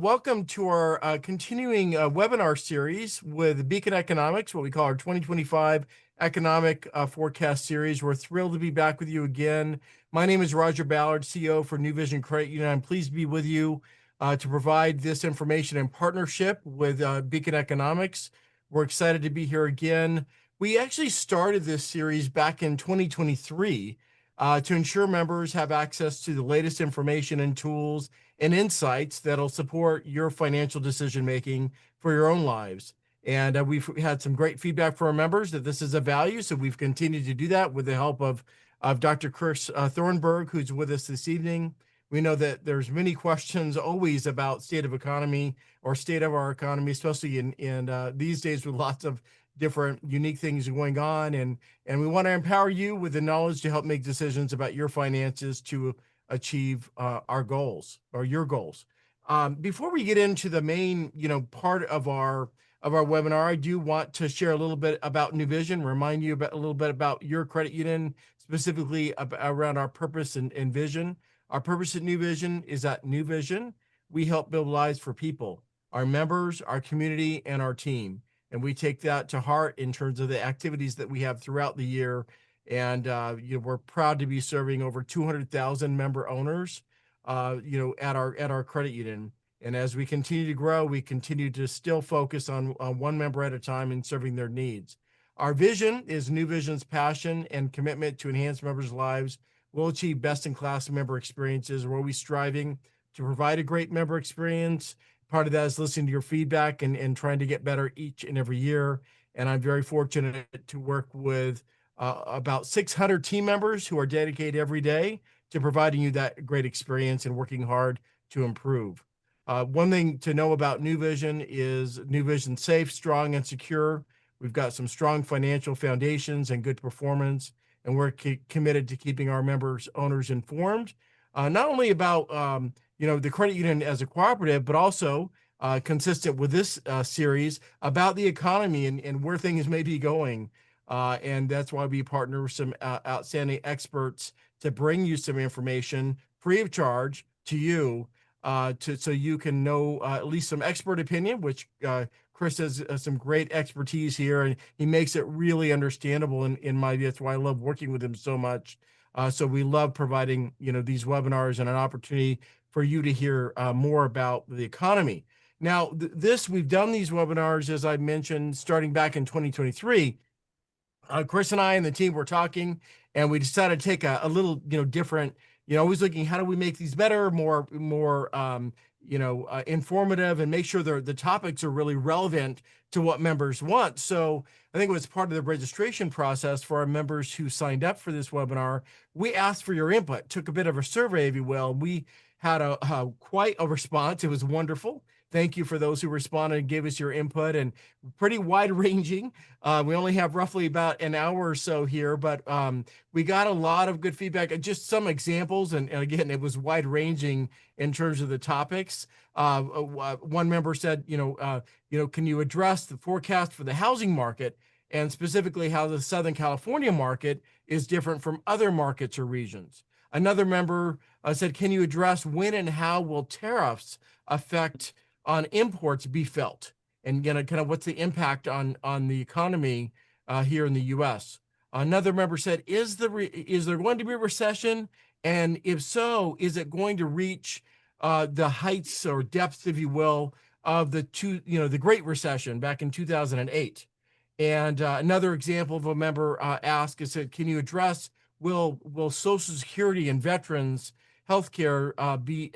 Welcome to our continuing webinar series with Beacon Economics, what we call our 2025 Economic Forecast Series. We're thrilled to be back with you again. My name is Roger Ballard, CEO for Nuvision Credit Union. I'm pleased to be with you to provide this information in partnership with Beacon Economics. We're excited to be here again. We actually started this series back in 2023 to ensure members have access to the latest information and tools and insights that'll support your financial decision making for your own lives. And we've had some great feedback from our members that this is a value, so we've continued to do that with the help of Dr. Chris Thornberg, who's with us this evening. We know that there's many questions always about state of economy or state of our economy, especially in these days with lots of different unique things going on. And we want to empower you with the knowledge to help make decisions about your finances to achieve our goals or your goals. Before we get into the main, part of our webinar, I do want to share a little bit about Nuvision, remind you about a little bit about your credit union, specifically around our purpose and vision. Our purpose at Nuvision is that Nuvision, we help build lives for people, our members, our community, and our team. And we take that to heart in terms of the activities that we have throughout the year. And we're proud to be serving over 200,000 member owners, at our credit union. And as we continue to grow, we continue to still focus on one member at a time and serving their needs. Our vision is Nuvision's passion and commitment to enhance members' lives. We'll achieve best-in-class member experiences. We're always striving to provide a great member experience. Part of that is listening to your feedback and trying to get better each and every year. And I'm very fortunate to work with about 600 team members who are dedicated every day to providing you that great experience and working hard to improve. One thing to know about Nuvision is Nuvision safe, strong, and secure. We've got some strong financial foundations and good performance, and we're committed to keeping our members, owners informed, not only about the credit union as a cooperative, but also consistent with this series about the economy and where things may be going. And that's why we partner with some outstanding experts to bring you some information free of charge to you, so you can know at least some expert opinion, which Chris has some great expertise here, and he makes it really understandable in my view. That's why I love working with him so much. So we love providing these webinars and an opportunity for you to hear more about the economy. Now, we've done these webinars, as I mentioned, starting back in 2023. Chris and I and the team were talking, and we decided to take a little, different, always looking, how do we make these better, more informative, and make sure the topics are really relevant to what members want. So I think it was part of the registration process for our members who signed up for this webinar. We asked for your input, took a bit of a survey, if you will. We had quite a response. It was wonderful. Thank you for those who responded and gave us your input, and pretty wide ranging. We only have roughly about an hour or so here, but we got a lot of good feedback. Just some examples, and again, it was wide ranging in terms of the topics. One member said, can you address the forecast for the housing market, and specifically how the Southern California market is different from other markets or regions? Another member said, can you address when and how will tariffs affect on imports be felt, and kind of what's the impact on the economy here in the U.S. Another member said, is there going to be a recession, and if so, is it going to reach the heights or depths, if you will, of the Great Recession back in 2008? And another example of a member asked is, can you address will Social Security and veterans healthcare be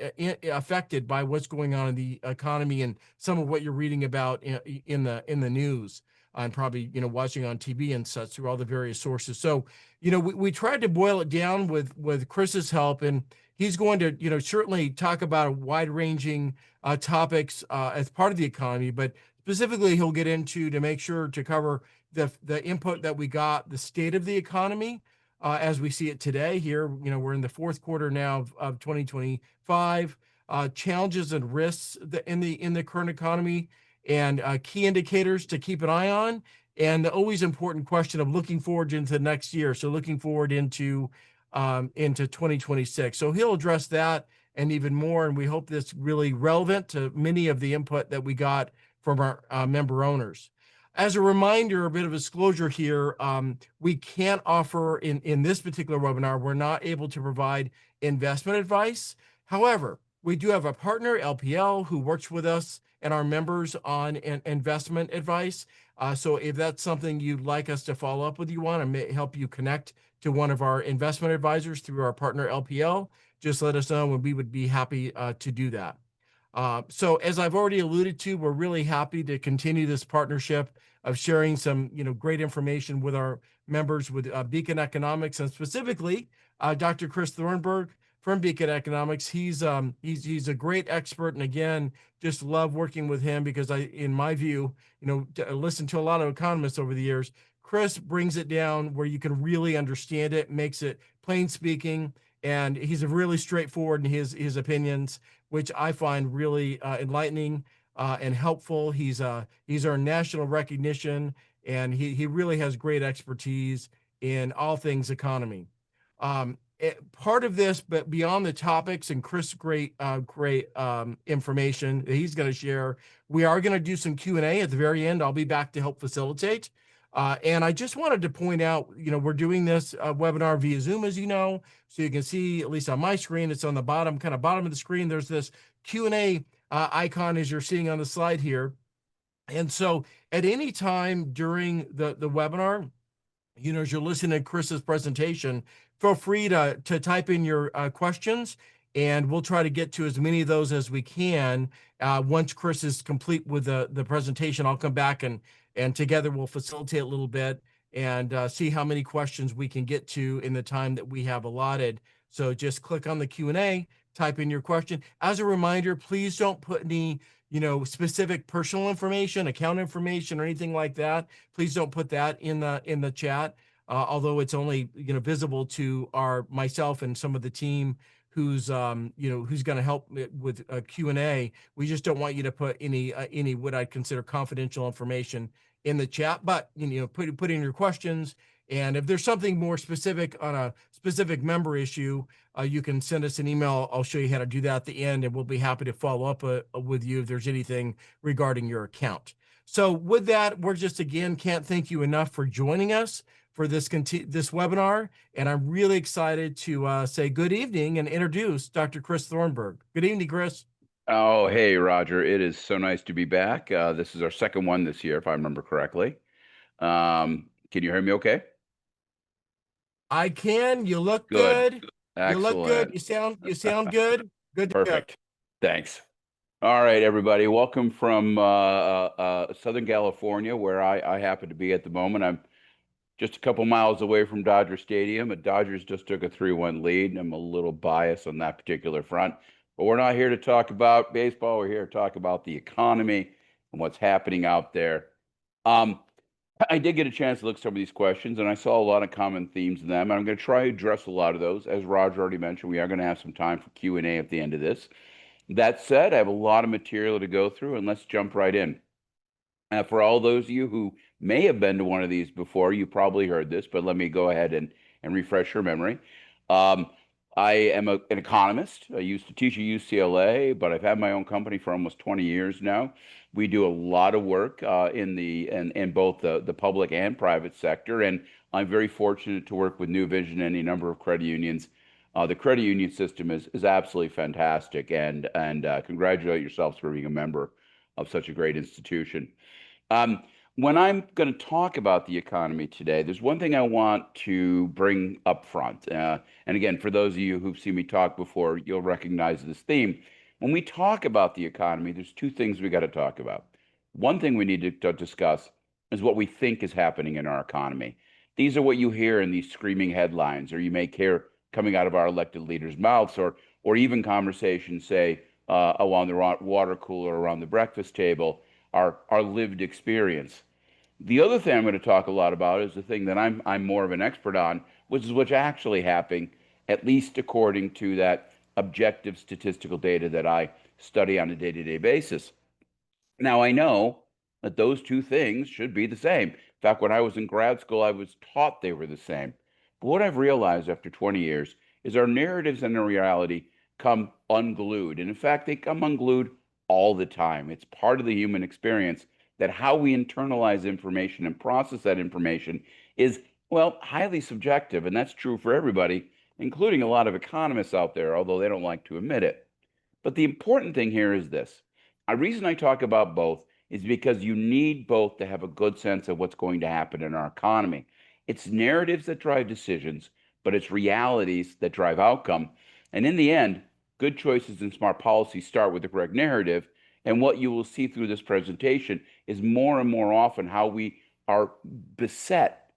affected by what's going on in the economy and some of what you're reading about in the news and probably watching on TV and such through all the various sources? So we tried to boil it down with Chris's help, and he's going to certainly talk about wide-ranging topics as part of the economy, but specifically he'll get into to make sure to cover the input that we got, the state of the economy, as we see it today. Here, we're in the fourth quarter now of 2025. Challenges and risks in the current economy, and key indicators to keep an eye on, and the always important question of looking forward into next year. So looking forward into 2026. So he'll address that and even more. And we hope this really relevant to many of the input that we got from our member owners. As a reminder, a bit of disclosure here, we can't offer in this particular webinar, we're not able to provide investment advice. However, we do have a partner, LPL, who works with us and our members on investment advice. So if that's something you'd like us to follow up with you on and may help you connect to one of our investment advisors through our partner LPL, just let us know and we would be happy to do that. So as I've already alluded to, we're really happy to continue this partnership of sharing some, great information with our members with Beacon Economics, and specifically Dr. Chris Thornberg from Beacon Economics. He's a great expert, and again, just love working with him because in my view, listen to a lot of economists over the years. Chris brings it down where you can really understand it, makes it plain speaking, and he's really straightforward in his opinions, which I find really enlightening and helpful. He's earned national recognition, and he really has great expertise in all things economy. Part of this, but beyond the topics and Chris' great information that he's going to share, we are going to do some Q&A at the very end. I'll be back to help facilitate. And I just wanted to point out, we're doing this webinar via Zoom, as you know, so you can see, at least on my screen, it's on the bottom of the screen. There's this Q&A icon as you're seeing on the slide here. And so at any time during the webinar, as you're listening to Chris's presentation, feel free to type in your questions, and we'll try to get to as many of those as we can. Once Chris is complete with the presentation, I'll come back and together we'll facilitate a little bit and see how many questions we can get to in the time that we have allotted. So just click on the Q&A, type in your question. As a reminder, please don't put any specific personal information, account information, or anything like that. Please don't put that in the chat, although it's only visible to myself and some of the team who's going to help with Q&A. We just don't want you to put any what I'd consider confidential information in the chat. But put in your questions, and if there's something more specific on a specific member issue, you can send us an email. I'll show you how to do that at the end, and we'll be happy to follow up with you if there's anything regarding your account. So with that, we're just, again, can't thank you enough for joining us for this webinar, and I'm really excited to say good evening and introduce Dr. Chris Thornberg. Good evening, Chris. Oh, hey, Roger. It is so nice to be back. This is our second one this year, if I remember correctly. Can you hear me okay? I can. You look Good. good. Excellent. You look good. You sound good. Good to Perfect. Thanks. All right, everybody. Welcome from Southern California, where I happen to be at the moment. I'm just a couple miles away from Dodger Stadium. The Dodgers just took a 3-1 lead, and I'm a little biased on that particular front. But we're not here to talk about baseball. We're here to talk about the economy and what's happening out there. I did get a chance to look at some of these questions, and I saw a lot of common themes in them. And I'm going to try to address a lot of those. As Roger already mentioned, we are going to have some time for Q&A at the end of this. That said, I have a lot of material to go through, and let's jump right in. For all those of you who may have been to one of these before, you probably heard this, but let me go ahead and refresh your memory. I am an economist. I used to teach at UCLA, but I've had my own company for almost 20 years now. We do a lot of work in both the public and private sector, and I'm very fortunate to work with Nuvision and a number of credit unions. The credit union system is absolutely fantastic, and congratulate yourselves for being a member of such a great institution. When I'm going to talk about the economy today, there's one thing I want to bring up front. And again, for those of you who've seen me talk before, you'll recognize this theme. When we talk about the economy, there's two things we got to talk about. One thing we need to discuss is what we think is happening in our economy. These are what you hear in these screaming headlines, or you may hear coming out of our elected leaders' mouths, or even conversations, say, along the water cooler, around the breakfast table, our lived experience. The other thing I'm going to talk a lot about is the thing that I'm more of an expert on, which is what's actually happening, at least according to that objective statistical data that I study on a day-to-day basis. Now, I know that those two things should be the same. In fact, when I was in grad school, I was taught they were the same. But what I've realized after 20 years is our narratives and our reality come unglued. And in fact, they come unglued all the time. It's part of the human experience that how we internalize information and process that information is, well, highly subjective. And that's true for everybody, including a lot of economists out there, although they don't like to admit it. But the important thing here is this. The reason I talk about both is because you need both to have a good sense of what's going to happen in our economy. It's narratives that drive decisions, but it's realities that drive outcome. And in the end, good choices and smart policies start with the correct narrative. And what you will see through this presentation is more and more often how we are beset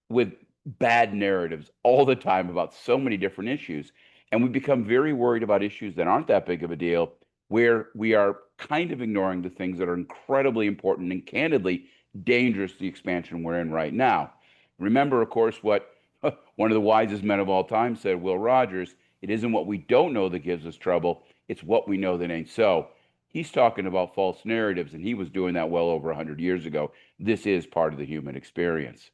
with bad narratives all the time about so many different issues. And we become very worried about issues that aren't that big of a deal, where we are kind of ignoring the things that are incredibly important and candidly dangerous to the expansion we're in right now. Remember, of course, what one of the wisest men of all time said, Will Rogers, it isn't what we don't know that gives us trouble, it's what we know that ain't so. He's talking about false narratives, and he was doing that well over 100 years ago. This is part of the human experience.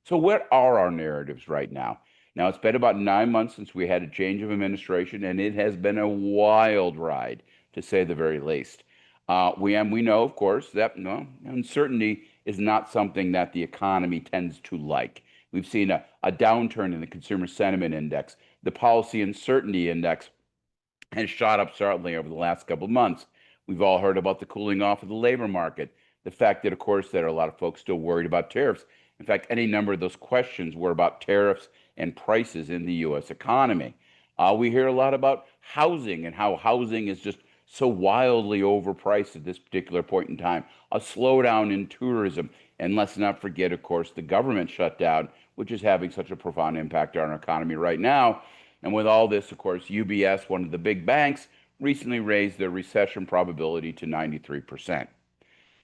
So, what are our narratives right now? Now, it's been about 9 months since we had a change of administration, and it has been a wild ride, to say the very least. We know, of course, that uncertainty is not something that the economy tends to like. We've seen a downturn in the consumer sentiment index. The policy uncertainty index has shot up sharply over the last couple of months. We've all heard about the cooling off of the labor market, the fact that, of course, there are a lot of folks still worried about tariffs. In fact, any number of those questions were about tariffs and prices in the U.S. economy. We hear a lot about housing and how housing is just so wildly overpriced at this particular point in time, a slowdown in tourism, and let's not forget, of course, the government shutdown, which is having such a profound impact on our economy right now. And with all this, of course, UBS, one of the big banks, recently raised their recession probability to 93%.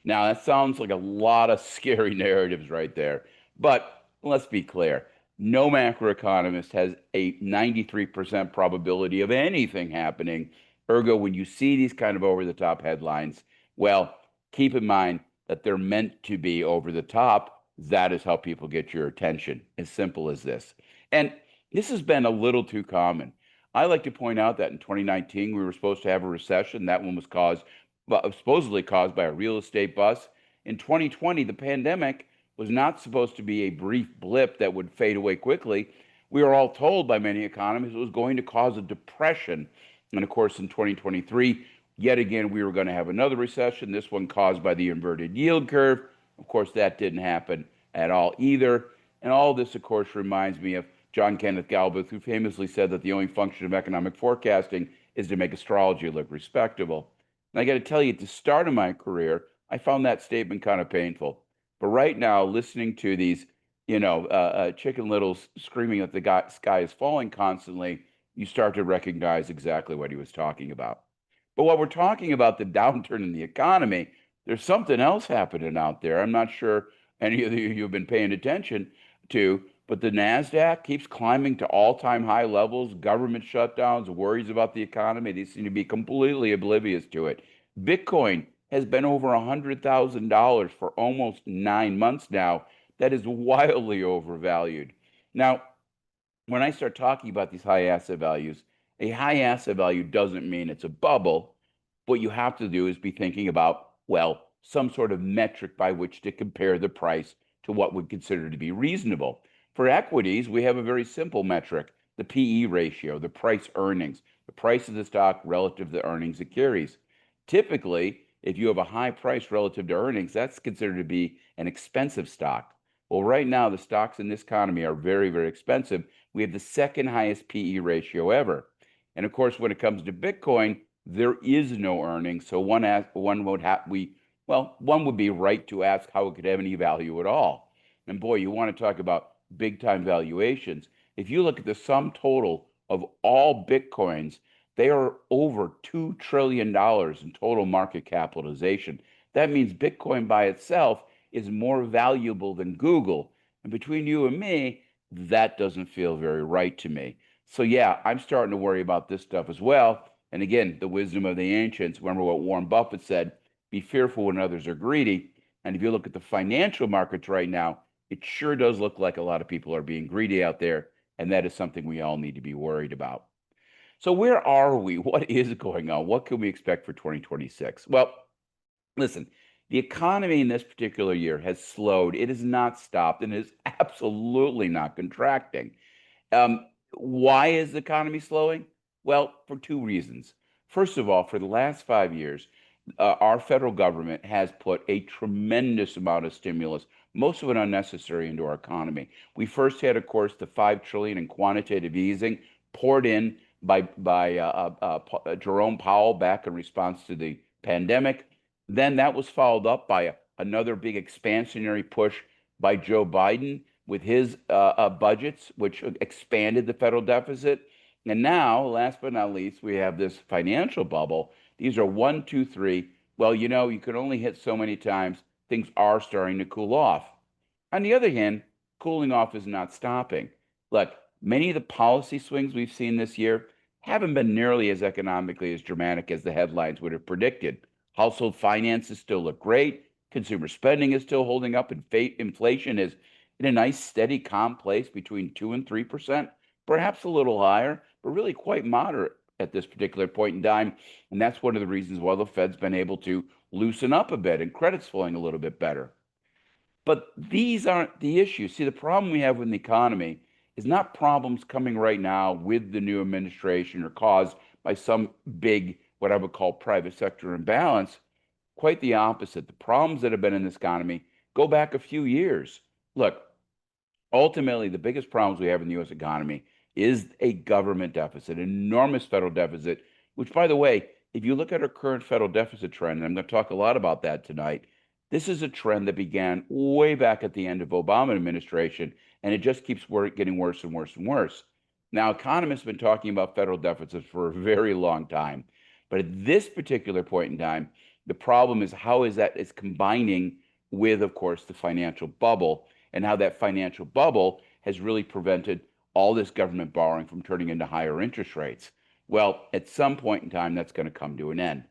Now, that sounds like a lot of scary narratives right there. But let's be clear, no macroeconomist has a 93% probability of anything happening. Ergo, when you see these kind of over the top headlines, well, keep in mind that they're meant to be over the top. That is how people get your attention. As simple as this. And this has been a little too common. I like to point out that in 2019, we were supposed to have a recession. That one was supposedly caused by a real estate bust. In 2020, the pandemic was not supposed to be a brief blip that would fade away quickly. We were all told by many economists it was going to cause a depression. And of course, in 2023, yet again, we were going to have another recession, this one caused by the inverted yield curve. Of course, that didn't happen at all either. And all this, of course, reminds me of John Kenneth Galbraith, who famously said that the only function of economic forecasting is to make astrology look respectable. And I got to tell you, at the start of my career, I found that statement kind of painful. But right now, listening to these, Chicken Littles screaming that the sky is falling constantly, you start to recognize exactly what he was talking about. But while we're talking about the downturn in the economy, there's something else happening out there. I'm not sure any of you have been paying attention to, but the NASDAQ keeps climbing to all-time high levels. Government shutdowns, worries about the economy, they seem to be completely oblivious to it. Bitcoin has been over $100,000 for almost 9 months now. That is wildly overvalued. Now, when I start talking about these high asset values, a high asset value doesn't mean it's a bubble. What you have to do is be thinking about, well, some sort of metric by which to compare the price to what we consider to be reasonable. For equities, we have a very simple metric, the PE ratio, the price earnings, the price of the stock relative to the earnings it carries. Typically, if you have a high price relative to earnings, that's considered to be an expensive stock. Well, right now, the stocks in this economy are very, very expensive. We have the second highest PE ratio ever. And of course, when it comes to Bitcoin, there is no earnings. So one would be right to ask how it could have any value at all. And boy, you want to talk about big time valuations. If you look at the sum total of all Bitcoins, they are over $2 trillion in total market capitalization. That means Bitcoin by itself is more valuable than Google. And between you and me, that doesn't feel very right to me. So yeah, I'm starting to worry about this stuff as well. And again, the wisdom of the ancients, remember what Warren Buffett said, be fearful when others are greedy. And if you look at the financial markets right now, it sure does look like a lot of people are being greedy out there. And that is something we all need to be worried about. So where are we? What is going on? What can we expect for 2026? Well, listen, the economy in this particular year has slowed. It has not stopped and is absolutely not contracting. Why is the economy slowing? Well, for two reasons. First of all, for the last 5 years, our federal government has put a tremendous amount of stimulus, most of it unnecessary, into our economy. We first had, of course, the 5 trillion in quantitative easing poured in by Jerome Powell back in response to the pandemic. Then that was followed up by another big expansionary push by Joe Biden with his budgets, which expanded the federal deficit. And now, last but not least, we have this financial bubble. These are one, two, three. Well, you can only hit so many times. Things are starting to cool off. On the other hand, cooling off is not stopping. Look, many of the policy swings we've seen this year haven't been nearly as economically as dramatic as the headlines would have predicted. Household finances still look great. Consumer spending is still holding up, and inflation is in a nice, steady, calm place between 2 and 3%, perhaps a little higher, but really quite moderate at this particular point in time. And that's one of the reasons why the Fed's been able to loosen up a bit and credit's flowing a little bit better. But these aren't the issues. See, the problem we have with the economy is not problems coming right now with the new administration or caused by some big, what I would call private sector imbalance. Quite the opposite. The problems that have been in this economy go back a few years. Look, ultimately, the biggest problems we have in the U.S. economy is a government deficit, an enormous federal deficit, which, by the way, if you look at our current federal deficit trend, and I'm going to talk a lot about that tonight, this is a trend that began way back at the end of Obama administration, and it just keeps getting worse and worse and worse. Now, economists have been talking about federal deficits for a very long time, but at this particular point in time, the problem is how is that is combining with, of course, the financial bubble, and how that financial bubble has really prevented all this government borrowing from turning into higher interest rates. Well, at some point in time, that's going to come to an end.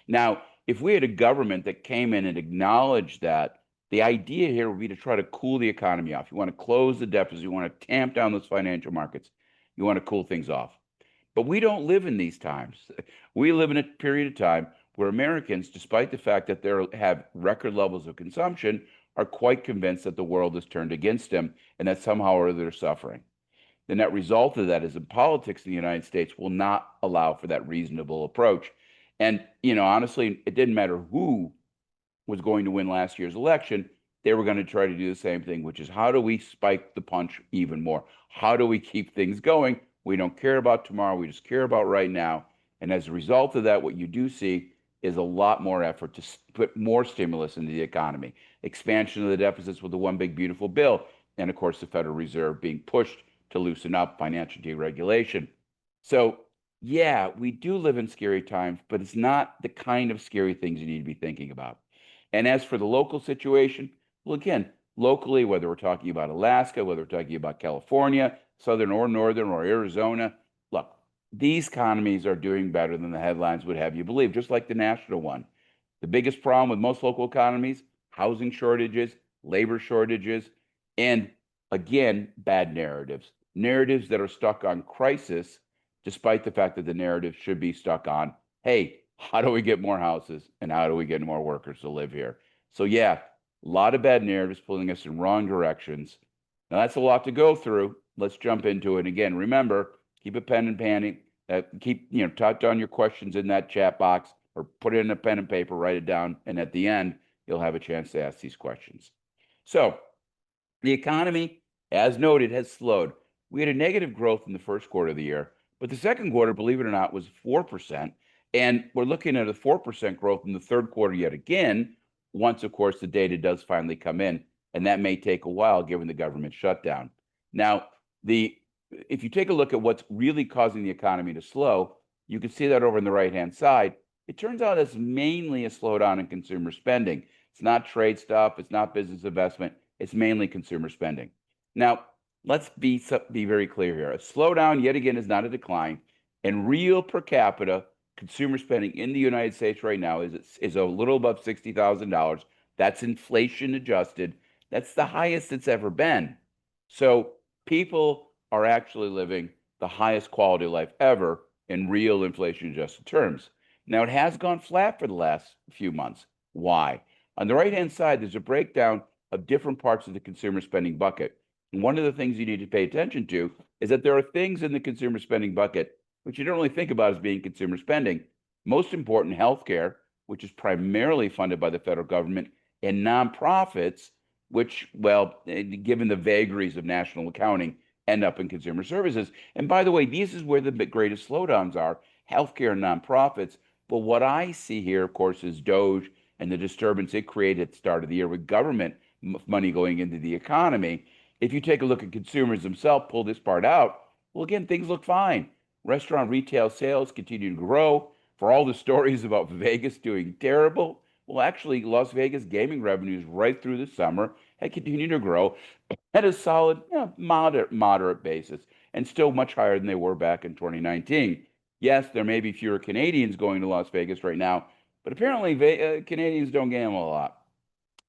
Now, if we had a government that came in and acknowledged that, the idea here would be to try to cool the economy off. You want to close the deficit, you want to tamp down those financial markets, you want to cool things off. But we don't live in these times. We live in a period of time where Americans, despite the fact that they have record levels of consumption, are quite convinced that the world has turned against them and that somehow or other they're suffering. The net result of that is that politics in the United States will not allow for that reasonable approach. And, honestly, it didn't matter who was going to win last year's election. They were going to try to do the same thing, which is how do we spike the punch even more? How do we keep things going? We don't care about tomorrow. We just care about right now. And as a result of that, what you do see is a lot more effort to put more stimulus into the economy, expansion of the deficits with the one big beautiful bill, and of course the Federal Reserve being pushed to loosen up financial deregulation. So yeah, we do live in scary times, but it's not the kind of scary things you need to be thinking about. And as for the local situation, well, again, locally, whether we're talking about Alaska, whether we're talking about California, southern or northern or Arizona, look, these economies are doing better than the headlines would have you believe, just like the national one. The biggest problem with most local economies, housing shortages, labor shortages, and again, bad narratives. Narratives that are stuck on crisis, despite the fact that the narrative should be stuck on, hey, how do we get more houses and how do we get more workers to live here? So yeah, a lot of bad narratives pulling us in wrong directions. Now that's a lot to go through. Let's jump into it. Again, remember, keep a pen and panning. Type down your questions in that chat box or put it in a pen and paper, write it down. And at the end, you'll have a chance to ask these questions. So the economy, as noted, has slowed. We had a negative growth in the first quarter of the year, but the second quarter, believe it or not, was 4%. And we're looking at a 4% growth in the third quarter yet again, once, of course, the data does finally come in. And that may take a while given the government shutdown. Now, if you take a look at what's really causing the economy to slow, you can see that over on the right-hand side. It turns out it's mainly a slowdown in consumer spending. It's not trade stuff. It's not business investment. It's mainly consumer spending. Now, let's be very clear here. A slowdown, yet again, is not a decline. And real per capita consumer spending in the United States right now is a little above $60,000. That's inflation adjusted. That's the highest it's ever been. So people are actually living the highest quality of life ever. in real inflation adjusted terms. Now, it has gone flat for the last few months. Why? On the right-hand side, there's a breakdown of different parts of the consumer spending bucket. And one of the things you need to pay attention to is that there are things in the consumer spending bucket which you don't really think about as being consumer spending. Most important, healthcare, which is primarily funded by the federal government, and nonprofits, which, well, given the vagaries of national accounting, end up in consumer services. And by the way, these is where the greatest slowdowns are, healthcare and nonprofits. But what I see here, of course, is Doge and the disturbance it created at the start of the year with government money going into the economy. If you take a look at consumers themselves, pull this part out, well, again, things look fine. Restaurant retail sales continue to grow. For all the stories about Vegas doing terrible, well, actually, Las Vegas gaming revenues right through the summer had continued to grow at a solid, moderate basis, and still much higher than they were back in 2019. Yes, there may be fewer Canadians going to Las Vegas right now, but apparently Canadians don't gamble a lot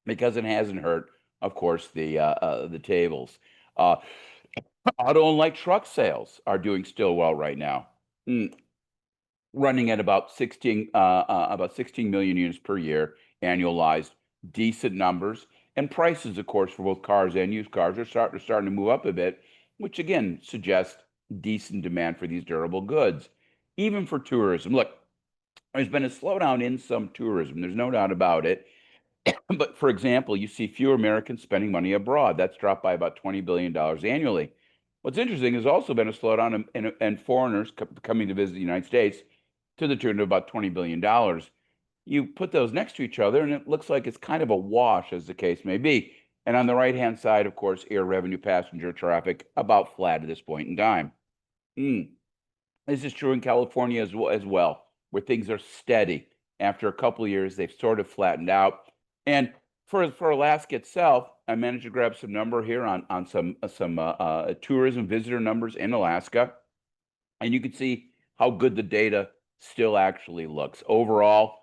because it hasn't hurt, of course, the tables. Uh, Auto and light truck sales are doing still well right now, running at about 16 million units per year, annualized, decent numbers. And prices, of course, for both cars and used cars are starting to move up a bit, which again suggests decent demand for these durable goods. Even for tourism, look, there's been a slowdown in some tourism. There's no doubt about it. But for example, you see fewer Americans spending money abroad. That's dropped by about $20 billion annually. What's interesting has also been a slowdown in foreigners coming to visit the United States to the tune of about $20 billion. You put those next to each other, and it looks like it's kind of a wash, as the case may be. And on the right-hand side, of course, air revenue passenger traffic about flat at this point in time. This is true in California as well, where things are steady. After a couple of years, they've sort of flattened out. And for Alaska itself, I managed to grab some number here on some tourism visitor numbers in Alaska, and you can see how good the data still actually looks. Overall,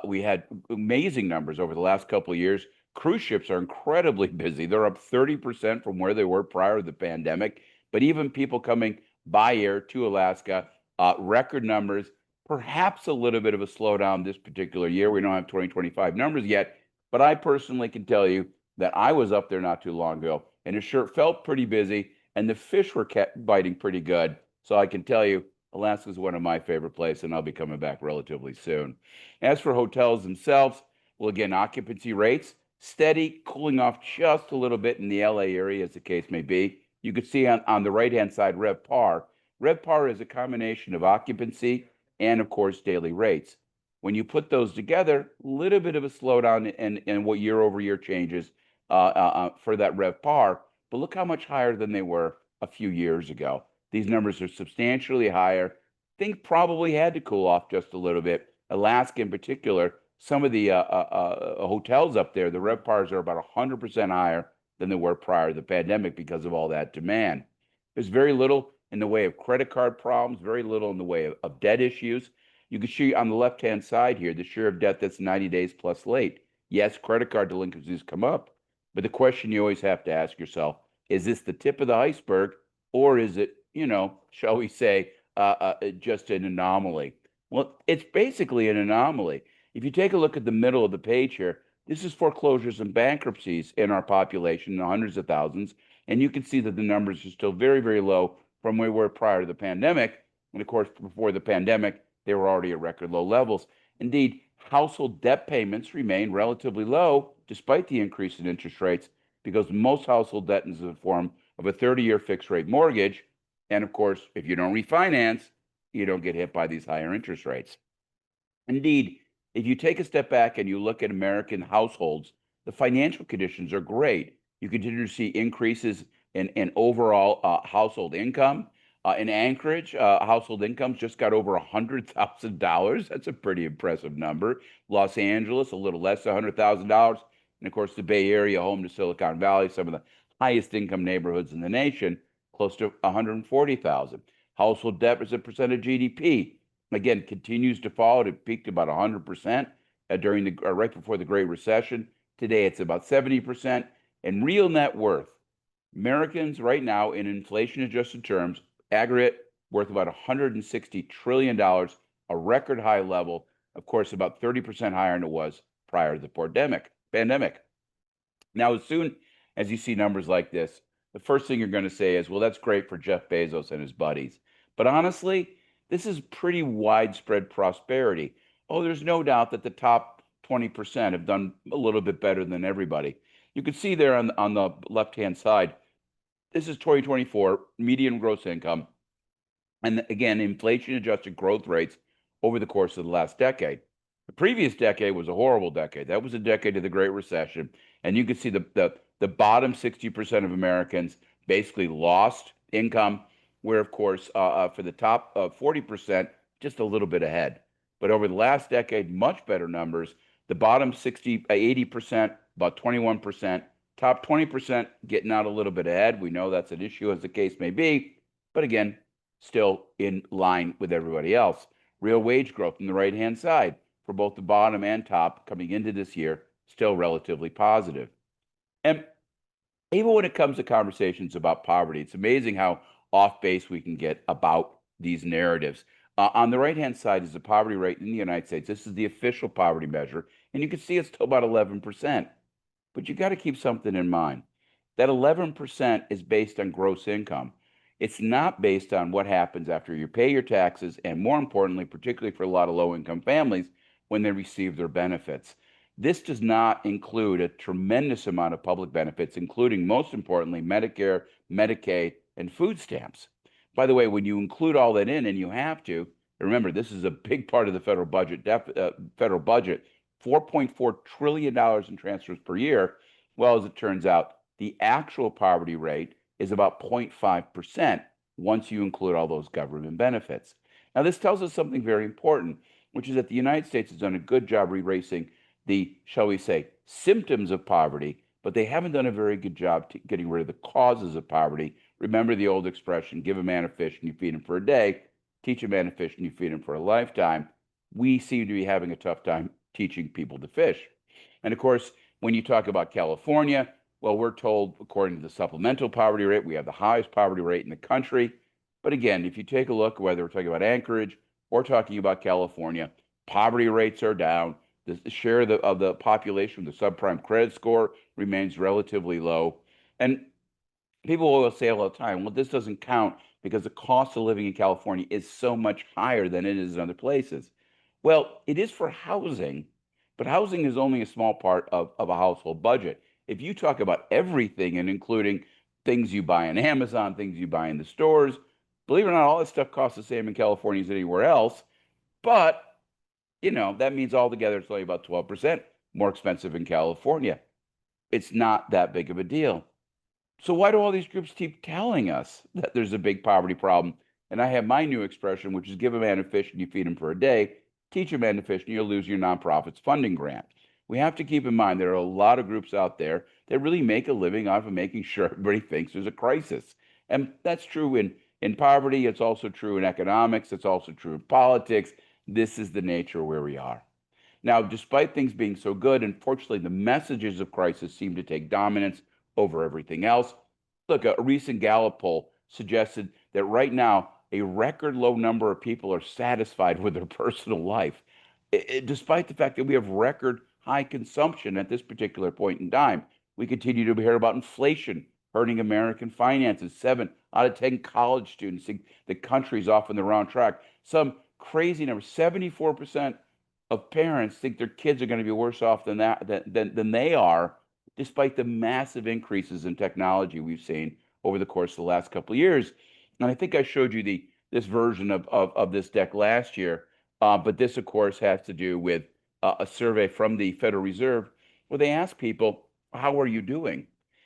we had amazing numbers over the last couple of years. Cruise ships are incredibly busy. They're up 30% from where they were prior to the pandemic. But even people coming by air to Alaska, record numbers, perhaps a little bit of a slowdown this particular year. We don't have 2025 numbers yet, but I personally can tell you that I was up there not too long ago, and it sure felt pretty busy, and the fish were kept biting pretty good. So I can tell you, Alaska is one of my favorite places, and I'll be coming back relatively soon. As for hotels themselves, well, again, occupancy rates steady, cooling off just a little bit in the LA area, as the case may be. You can see on the right-hand side, RevPAR. RevPAR is a combination of occupancy and, of course, daily rates. When you put those together, a little bit of a slowdown in what year-over-year changes for that RevPAR, but look how much higher than they were a few years ago. These numbers are substantially higher. Things probably had to cool off just a little bit. Alaska, in particular, some of the hotels up there, the RevPARs are about 100% higher than they were prior to the pandemic because of all that demand. There's very little in the way of credit card problems, very little in the way of debt issues. You can see on the left-hand side here, the share of debt that's 90 days plus late. Yes, credit card delinquencies come up, but the question you always have to ask yourself, is this the tip of the iceberg, or is it, shall we say, just an anomaly? Well, it's basically an anomaly. If you take a look at the middle of the page here, this is foreclosures and bankruptcies in our population, in the hundreds of thousands, and you can see that the numbers are still very, very low from where we were prior to the pandemic. And of course, before the pandemic, they were already at record low levels. Indeed, household debt payments remain relatively low despite the increase in interest rates because most household debt is in the form of a 30-year fixed rate mortgage. And of course, if you don't refinance, you don't get hit by these higher interest rates. Indeed, if you take a step back and you look at American households, the financial conditions are great. You continue to see increases in overall household income. In Anchorage, household incomes just got over $100,000. That's a pretty impressive number. Los Angeles, a little less than $100,000. And of course, the Bay Area, home to Silicon Valley, some of the highest income neighborhoods in the nation, close to 140,000. Household debt as a percent of GDP, again, continues to fall. It peaked about 100% during right before the Great Recession. Today, it's about 70%. And real net worth, Americans right now in inflation-adjusted terms, aggregate worth about $160 trillion, a record high level, of course, about 30% higher than it was prior to the pandemic. Now, as soon as you see numbers like this, the first thing you're going to say is, well, that's great for Jeff Bezos and his buddies. But honestly, this is pretty widespread prosperity. Oh, there's no doubt that the top 20% have done a little bit better than everybody. You can see there on the left-hand side, this is 2024 median gross income. And again, inflation adjusted growth rates over the course of the last decade. The previous decade was a horrible decade. That was a decade of the Great Recession. And you can see the bottom 60% of Americans basically lost income, where, of course, for the top 40%, just a little bit ahead. But over the last decade, much better numbers. The bottom 80%, about 21%, top 20% getting out a little bit ahead. We know that's an issue, as the case may be. But again, still in line with everybody else. Real wage growth on the right-hand side for both the bottom and top coming into this year, still relatively positive. And even when it comes to conversations about poverty, it's amazing how off base we can get about these narratives. On the right-hand side is the poverty rate in the United States. This is the official poverty measure, and you can see it's still about 11%. But you got to keep something in mind. That 11% is based on gross income. It's not based on what happens after you pay your taxes, and more importantly, particularly for a lot of low-income families, when they receive their benefits. This does not include a tremendous amount of public benefits, including, most importantly, Medicare, Medicaid, and food stamps. By the way, when you include all that in, and you have to, remember, this is a big part of the federal budget, $4.4 trillion in transfers per year. Well, as it turns out, the actual poverty rate is about 0.5% once you include all those government benefits. Now, this tells us something very important, which is that the United States has done a good job erasing the, shall we say, symptoms of poverty, but they haven't done a very good job getting rid of the causes of poverty. Remember the old expression, give a man a fish and you feed him for a day, teach a man a fish and you feed him for a lifetime. We seem to be having a tough time teaching people to fish. And of course, when you talk about California, well, we're told, according to the supplemental poverty rate, we have the highest poverty rate in the country. But again, if you take a look, whether we're talking about Anchorage or talking about California, poverty rates are down. The share of the population with the subprime credit score remains relatively low. And people will say all the time, well, this doesn't count because the cost of living in California is so much higher than it is in other places. Well, it is for housing, but housing is only a small part of a household budget. If you talk about everything and including things you buy on Amazon, things you buy in the stores, believe it or not, all this stuff costs the same in California as anywhere else. But, that means altogether it's only about 12% more expensive in California. It's not that big of a deal. So why do all these groups keep telling us that there's a big poverty problem? And I have my new expression, which is give a man a fish and you feed him for a day, teach a man to fish and you'll lose your nonprofit's funding grant. We have to keep in mind there are a lot of groups out there that really make a living off of making sure everybody thinks there's a crisis. And that's true in poverty. It's also true in economics. It's also true in politics. This is the nature where we are. Now, despite things being so good, unfortunately, the messages of crisis seem to take dominance over everything else. Look, a recent Gallup poll suggested that right now, a record low number of people are satisfied with their personal life, despite the fact that we have record high consumption at this particular point in time. We continue to hear about inflation hurting American finances. 7 out of 10 college students think the country's off on the wrong track. Some crazy number, 74% of parents think their kids are going to be worse off than they are, despite the massive increases in technology we've seen over the course of the last couple of years. And I think I showed you this version of this deck last year, but this, of course, has to do with a survey from the Federal Reserve where they asked people, how are you doing?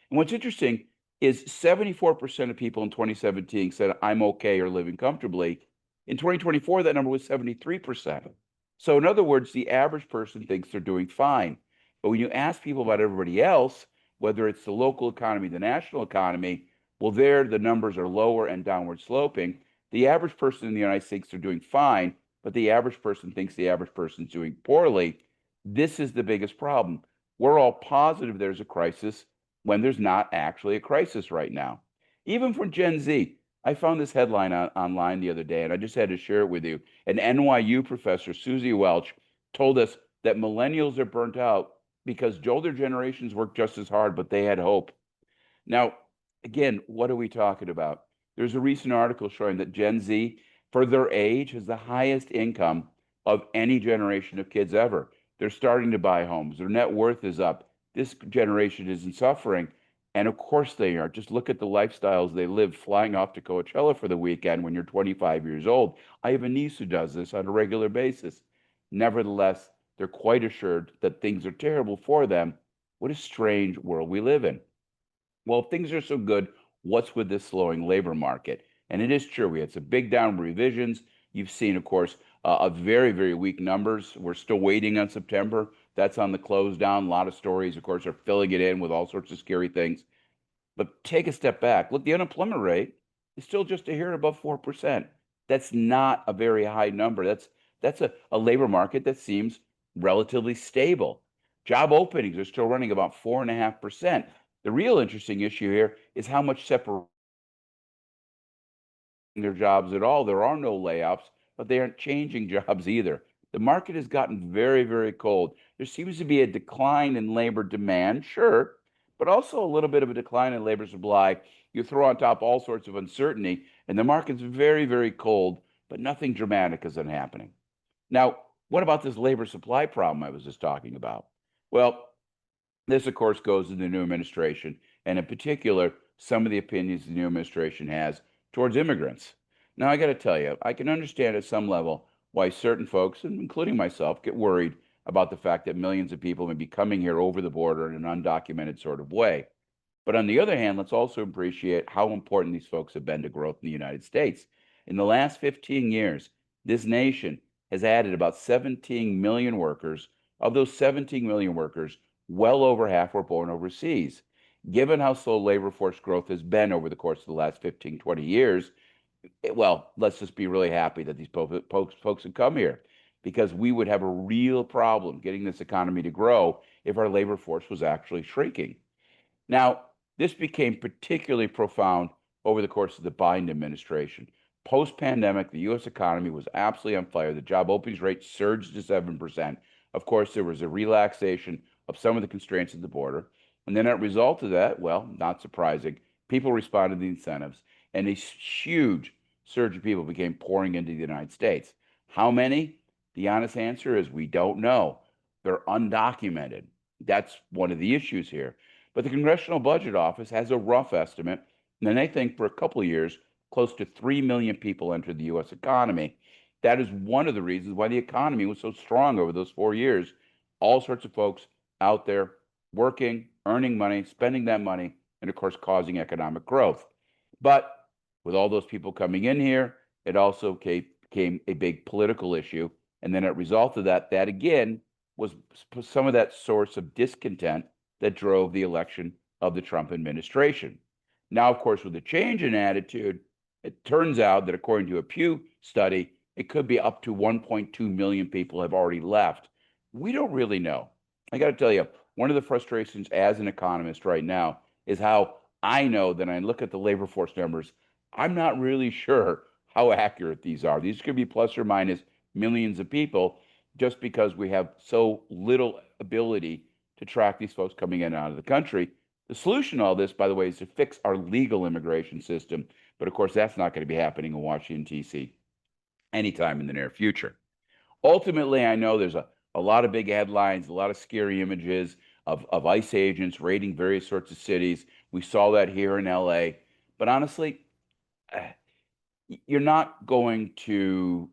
And what's interesting is 74% of people in 2017 said, I'm okay or living comfortably. In 2024, that number was 73%. So in other words, the average person thinks they're doing fine. But when you ask people about everybody else, whether it's the local economy, the national economy, well, there the numbers are lower and downward sloping. The average person in the United States thinks they're doing fine, but the average person thinks the average person's doing poorly. This is the biggest problem. We're all positive there's a crisis when there's not actually a crisis right now. Even for Gen Z, I found this headline online the other day, and I just had to share it with you. An NYU professor, Susie Welch, told us that millennials are burnt out because older generations worked just as hard, but they had hope. Now, again, what are we talking about? There's a recent article showing that Gen Z, for their age, has the highest income of any generation of kids ever. They're starting to buy homes. Their net worth is up. This generation isn't suffering. And of course they are. Just look at the lifestyles they live flying off to Coachella for the weekend when you're 25 years old. I have a niece who does this on a regular basis. Nevertheless, they're quite assured that things are terrible for them. What a strange world we live in. Well, if things are so good, what's with this slowing labor market? And it is true. We had some big downward revisions. You've seen, of course, a very, very weak numbers. We're still waiting on September. That's on the close down. A lot of stories, of course, are filling it in with all sorts of scary things. But take a step back. Look, the unemployment rate is still just a hair above 4%. That's not a very high number. That's a labor market that seems relatively stable. Job openings are still running about 4.5%. The real interesting issue here is how much separation their jobs at all. There are no layoffs, but they aren't changing jobs either. The market has gotten very, very cold. There seems to be a decline in labor demand, sure, but also a little bit of a decline in labor supply. You throw on top all sorts of uncertainty, and the market's very, very cold, but nothing dramatic isn't happening. Now, what about this labor supply problem I was just talking about? Well, this, of course, goes to the new administration, and in particular, some of the opinions the new administration has towards immigrants. Now, I got to tell you, I can understand at some level why certain folks, and including myself, get worried about the fact that millions of people may be coming here over the border in an undocumented sort of way. But on the other hand, let's also appreciate how important these folks have been to growth in the United States. In the last 15 years, this nation has added about 17 million workers. Of those 17 million workers, well over half were born overseas. Given how slow labor force growth has been over the course of the last 15, 20 years, well, let's just be really happy that these folks have come here because we would have a real problem getting this economy to grow if our labor force was actually shrinking. Now, this became particularly profound over the course of the Biden administration. Post pandemic, the U.S. economy was absolutely on fire. The job openings rate surged to 7%. Of course, there was a relaxation of some of the constraints at the border. And then, as a result of that, well, not surprising, people responded to the incentives, and a huge surge of people became pouring into the United States. How many? The honest answer is we don't know. They're undocumented. That's one of the issues here. But the Congressional Budget Office has a rough estimate, and they think for a couple of years, close to 3 million people entered the U.S. economy. That is one of the reasons why the economy was so strong over those 4 years. All sorts of folks out there working, earning money, spending that money, and of course, causing economic growth. But with all those people coming in here, it also became a big political issue. And then as a result of that, that again was some of that source of discontent that drove the election of the Trump administration. Now, of course, with the change in attitude, it turns out that according to a Pew study, it could be up to 1.2 million people have already left. We don't really know. I got to tell you, one of the frustrations as an economist right now is how I know that I look at the labor force numbers. I'm not really sure how accurate these are. These could be plus or minus millions of people just because we have so little ability to track these folks coming in and out of the country. The solution to all this, by the way, is to fix our legal immigration system. But of course, that's not going to be happening in Washington, D.C. anytime in the near future. Ultimately, I know there's a lot of big headlines, a lot of scary images of ICE agents raiding various sorts of cities. We saw that here in LA. But honestly, you're not going to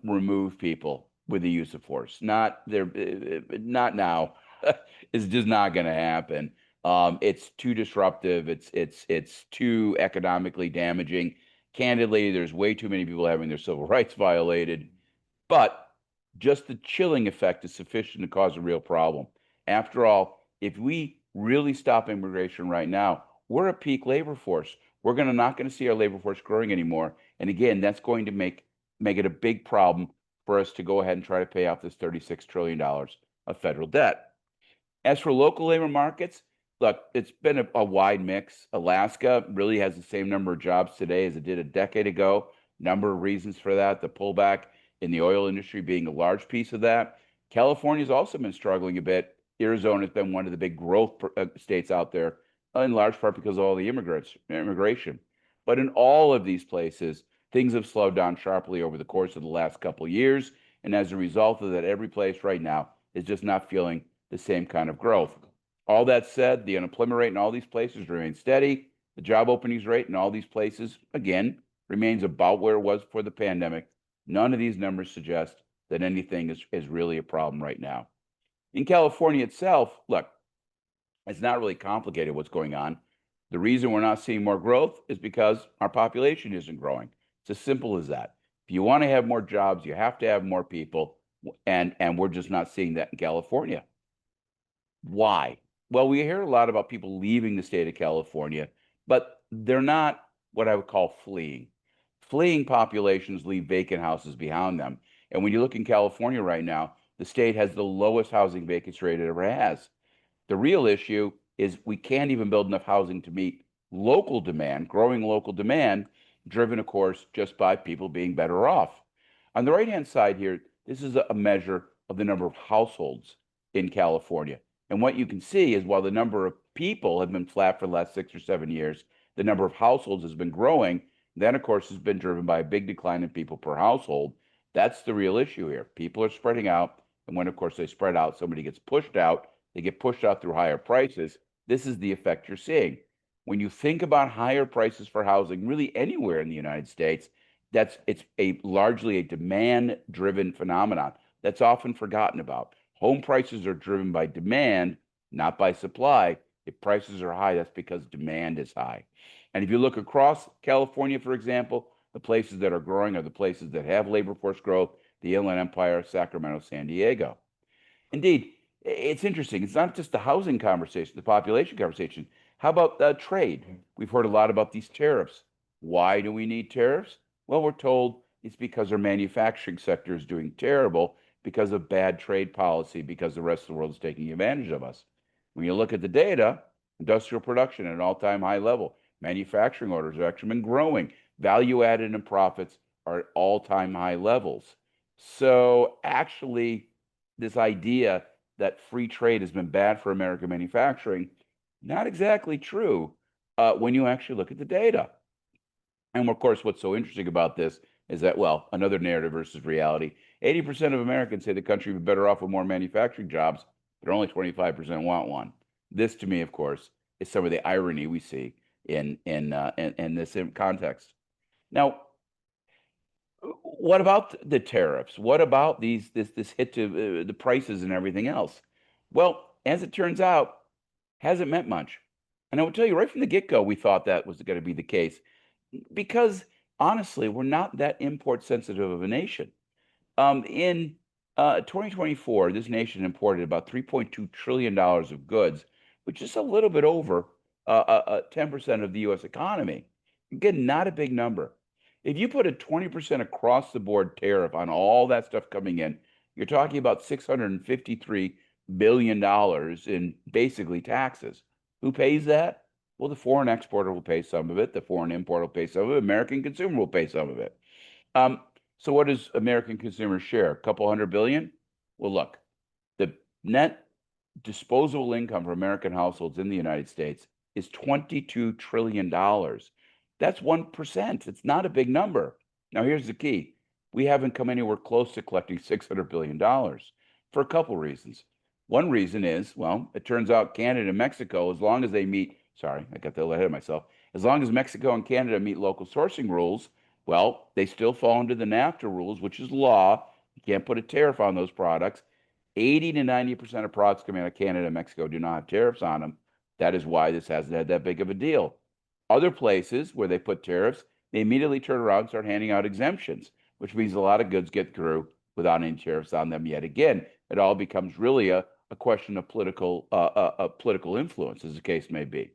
remove people with the use of force. Not there, not now. It's just not going to happen. It's too disruptive. It's too economically damaging. Candidly, there's way too many people having their civil rights violated. But just the chilling effect is sufficient to cause a real problem. After all, if we really stop immigration right now, we're a peak labor force. We're not going to see our labor force growing anymore. And again, that's going to make it a big problem for us to go ahead and try to pay off this $36 trillion of federal debt. As for local labor markets, look, it's been a wide mix. Alaska really has the same number of jobs today as it did a decade ago. Number of reasons for that, the pullback in the oil industry being a large piece of that. California's also been struggling a bit. Arizona's been one of the big growth states out there, in large part because of all the immigration. But in all of these places, things have slowed down sharply over the course of the last couple of years. And as a result of that, every place right now is just not feeling the same kind of growth. All that said, the unemployment rate in all these places remains steady. The job openings rate in all these places, again, remains about where it was before the pandemic. None of these numbers suggest that anything is really a problem right now. In California itself, look, it's not really complicated what's going on. The reason we're not seeing more growth is because our population isn't growing. It's as simple as that. If you want to have more jobs, you have to have more people, and we're just not seeing that in California. Why? Well, we hear a lot about people leaving the state of California, but they're not what I would call fleeing. Fleeing populations leave vacant houses behind them. And when you look in California right now, the state has the lowest housing vacancy rate it ever has. The real issue is we can't even build enough housing to meet local demand, growing local demand, driven, of course, just by people being better off. On the right-hand side here, this is a measure of the number of households in California. And what you can see is while the number of people have been flat for the last 6 or 7 years, the number of households has been growing. That, of course, has been driven by a big decline in people per household. That's the real issue here. People are spreading out. And when, of course, they spread out, somebody gets pushed out. They get pushed out through higher prices. This is the effect you're seeing. When you think about higher prices for housing, really anywhere in the United States, it's largely a demand-driven phenomenon that's often forgotten about. Home prices are driven by demand, not by supply. If prices are high, that's because demand is high. And if you look across California, for example, the places that are growing are the places that have labor force growth, the Inland Empire, Sacramento, San Diego. Indeed, it's interesting. It's not just the housing conversation, the population conversation. How about trade? We've heard a lot about these tariffs. Why do we need tariffs? Well, we're told it's because our manufacturing sector is doing terrible because of bad trade policy, because the rest of the world is taking advantage of us. When you look at the data, industrial production at an all-time high level, manufacturing orders have actually been growing, value added and profits are at all-time high levels. So actually, this idea that free trade has been bad for American manufacturing, not exactly true when you actually look at the data. And of course, what's so interesting about this is that, well, another narrative versus reality. 80% of Americans say the country would be better off with more manufacturing jobs, but only 25% want one. This, to me, of course, is some of the irony we see in this context. Now, what about the tariffs? What about this hit to the prices and everything else? Well, as it turns out, hasn't meant much. And I will tell you right from the get-go, we thought that was going to be the case because honestly, we're not that import sensitive of a nation. In 2024, this nation imported about $3.2 trillion of goods, which is a little bit over 10% of the U.S. economy. Again, not a big number. If you put a 20% across the board tariff on all that stuff coming in, you're talking about $653 billion in basically taxes. Who pays that? Well, the foreign exporter will pay some of it. The foreign importer will pay some of it. American consumer will pay some of it. So what does American consumers share? A couple hundred billion? Well, look, the net disposable income for American households in the United States is $22 trillion. That's 1%. It's not a big number. Now, here's the key. We haven't come anywhere close to collecting $600 billion for a couple reasons. One reason is, well, it turns out Canada and Mexico, as long as they meet, sorry, I got that ahead of myself, as long as Mexico and Canada meet local sourcing rules, well, they still fall under the NAFTA rules, which is law. You can't put a tariff on those products. 80 to 90% of products coming out of Canada and Mexico do not have tariffs on them. That is why this hasn't had that big of a deal. Other places where they put tariffs, they immediately turn around and start handing out exemptions, which means a lot of goods get through without any tariffs on them yet again. It all becomes really a question of political influence, as the case may be.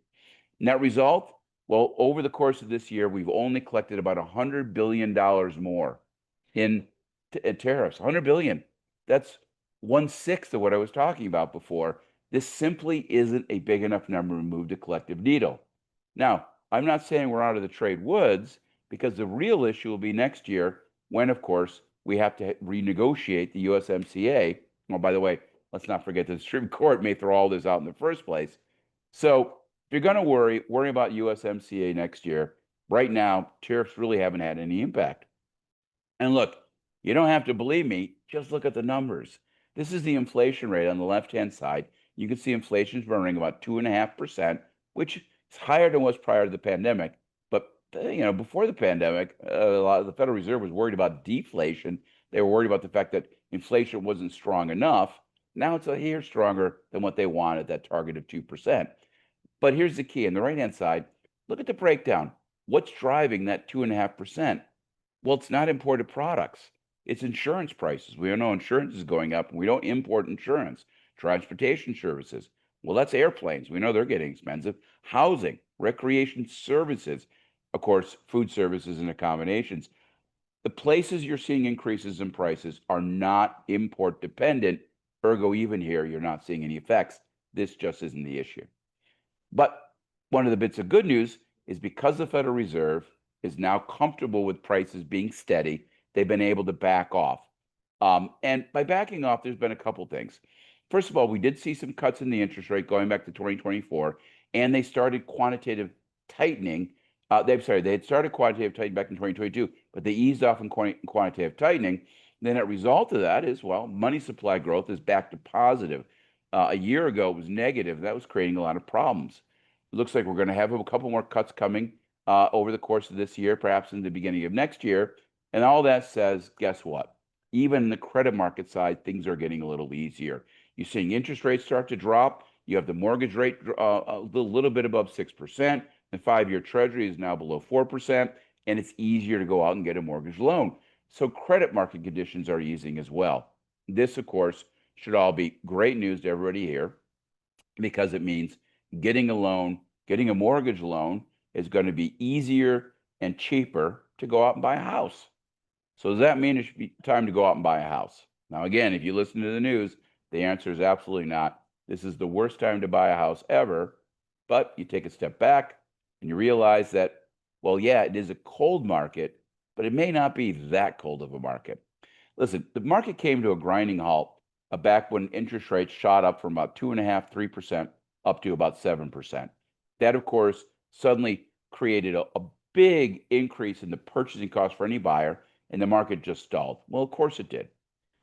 Net result, well, over the course of this year, we've only collected about $100 billion more in tariffs. $100 billion. That's 1/6 of what I was talking about before. This simply isn't a big enough number to move the collective needle. Now, I'm not saying we're out of the trade woods, because the real issue will be next year when, of course, we have to renegotiate the USMCA. Oh, by the way, let's not forget the Supreme Court may throw all this out in the first place. So if you're going to worry about USMCA next year. Right now, tariffs really haven't had any impact. And look, you don't have to believe me. Just look at the numbers. This is the inflation rate on the left-hand side. You can see inflation is running about 2.5%, which is higher than was prior to the pandemic. But before the pandemic, a lot of the Federal Reserve was worried about deflation. They were worried about the fact that inflation wasn't strong enough. Now it's a hair stronger than what they wanted, that target of 2%. But here's the key. On the right-hand side, look at the breakdown. What's driving that 2.5%? Well, it's not imported products. It's insurance prices. We all know insurance is going up, and we don't import insurance. Transportation services. Well, that's airplanes. We know they're getting expensive. Housing, recreation services, of course, food services and accommodations. The places you're seeing increases in prices are not import dependent. Ergo, even here, you're not seeing any effects. This just isn't the issue. But one of the bits of good news is because the Federal Reserve is now comfortable with prices being steady, they've been able to back off. And by backing off, there's been a couple things. First of all, we did see some cuts in the interest rate going back to 2024, and they started quantitative tightening. They had started quantitative tightening back in 2022, but they eased off in quantitative tightening. Then a result of that is, well, money supply growth is back to positive. A year ago, it was negative. That was creating a lot of problems. It looks like we're going to have a couple more cuts coming over the course of this year, perhaps in the beginning of next year. And all that says, guess what? Even in the credit market side, things are getting a little easier. You're seeing interest rates start to drop. You have the mortgage rate a little bit above 6%. The 5-year treasury is now below 4%, and it's easier to go out and get a mortgage loan. So credit market conditions are easing as well. This, of course, should all be great news to everybody here, because it means getting a loan, getting a mortgage loan is going to be easier and cheaper to go out and buy a house. So does that mean it should be time to go out and buy a house? Now, again, if you listen to the news, the answer is absolutely not. This is the worst time to buy a house ever. But you take a step back and you realize that, well, yeah, it is a cold market, but it may not be that cold of a market. Listen, the market came to a grinding halt back when interest rates shot up from about 2.5%, 3% up to about 7%. That, of course, suddenly created a big increase in the purchasing cost for any buyer, and the market just stalled. Well, of course it did.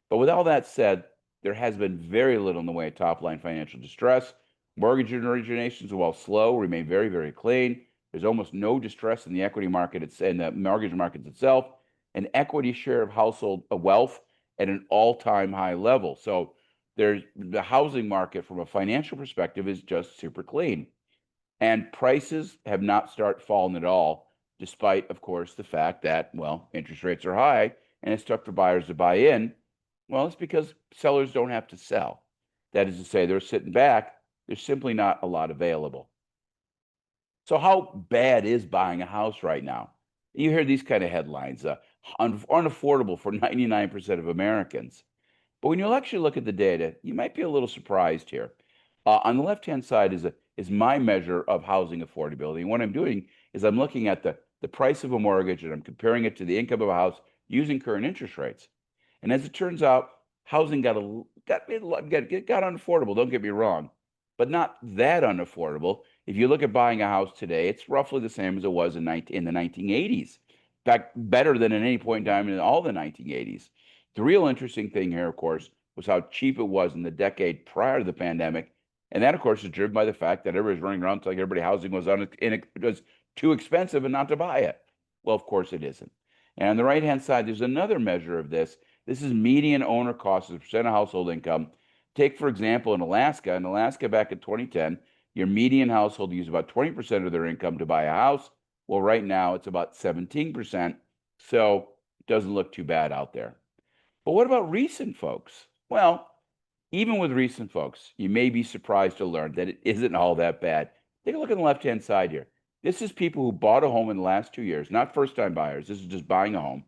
But with all that said, there has been very little in the way of top-line financial distress. Mortgage originations, while slow, remain very, very clean. There's almost no distress in the equity market and the mortgage markets itself. An equity share of household wealth at an all-time high level. So there's the housing market from a financial perspective is just super clean. And prices have not started falling at all, despite, of course, the fact that, well, interest rates are high and it's tough for buyers to buy in. Well, it's because sellers don't have to sell. That is to say, they're sitting back. There's simply not a lot available. So how bad is buying a house right now? You hear these kind of headlines, unaffordable for 99% of Americans. But when you actually look at the data, you might be a little surprised here. On the left-hand side is my measure of housing affordability. And what I'm doing is I'm looking at the price of a mortgage and I'm comparing it to the income of a house using current interest rates. And as it turns out, housing got unaffordable, don't get me wrong, but not that unaffordable. If you look at buying a house today, it's roughly the same as it was in the 1980s. In fact, better than at any point in time in all the 1980s. The real interesting thing here, of course, was how cheap it was in the decade prior to the pandemic. And that, of course, is driven by the fact that everybody's running around like everybody housing was too expensive and not to buy it. Well, of course it isn't. And on the right-hand side, there's another measure of this. This is median owner cost as a percent of household income. Take, for example, in Alaska. In Alaska back in 2010, your median household used about 20% of their income to buy a house. Well, right now it's about 17%. So it doesn't look too bad out there. But what about recent folks? Well, even with recent folks, you may be surprised to learn that it isn't all that bad. Take a look at the left-hand side here. This is people who bought a home in the last 2 years, not first-time buyers. This is just buying a home.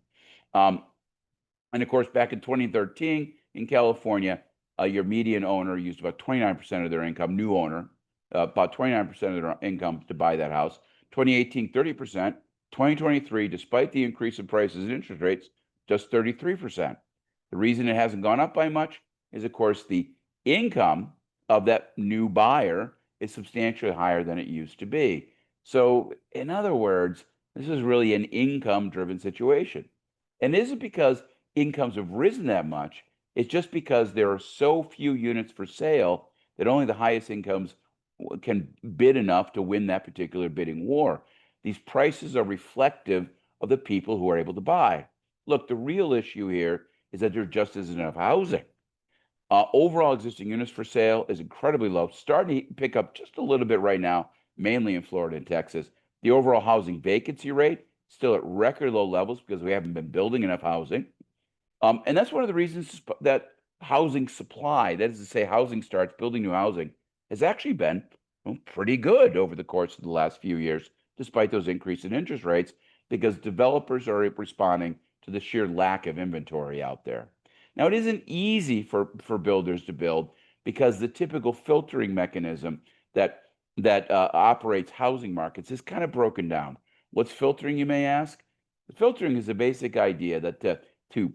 And of course, back in 2013 in California, your median owner used about 29% of their income, new owner, about 29% of their income to buy that house. 2018, 30%. 2023, despite the increase in prices and interest rates, just 33%. The reason it hasn't gone up by much is, of course, the income of that new buyer is substantially higher than it used to be. So, in other words, this is really an income-driven situation. And it isn't because incomes have risen that much. It's just because there are so few units for sale that only the highest incomes can bid enough to win that particular bidding war. These prices are reflective of the people who are able to buy. Look, the real issue here is that there just isn't enough housing. Overall existing units for sale is incredibly low, starting to pick up just a little bit right now, mainly in Florida and Texas. The overall housing vacancy rate still at record low levels because we haven't been building enough housing. And that's one of the reasons that housing supply, that is to say, housing starts, building new housing, has actually been pretty good over the course of the last few years, despite those increases in interest rates, because developers are responding to the sheer lack of inventory out there. Now, it isn't easy for builders to build because the typical filtering mechanism that operates housing markets is kind of broken down. What's filtering, you may ask? Filtering is the basic idea that to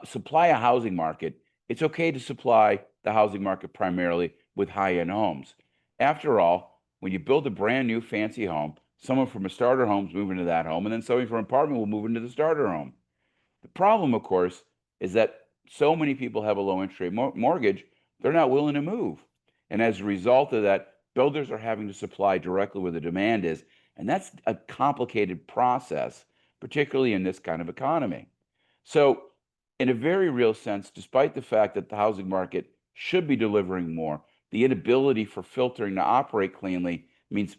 supply a housing market, it's okay to supply the housing market primarily with high-end homes. After all, when you build a brand new fancy home, someone from a starter home is moving into that home, and then someone from an apartment will move into the starter home. The problem, of course, is that so many people have a low interest rate mortgage, they're not willing to move. And as a result of that, builders are having to supply directly where the demand is. And that's a complicated process, particularly in this kind of economy. So, in a very real sense, despite the fact that the housing market should be delivering more, the inability for filtering to operate cleanly means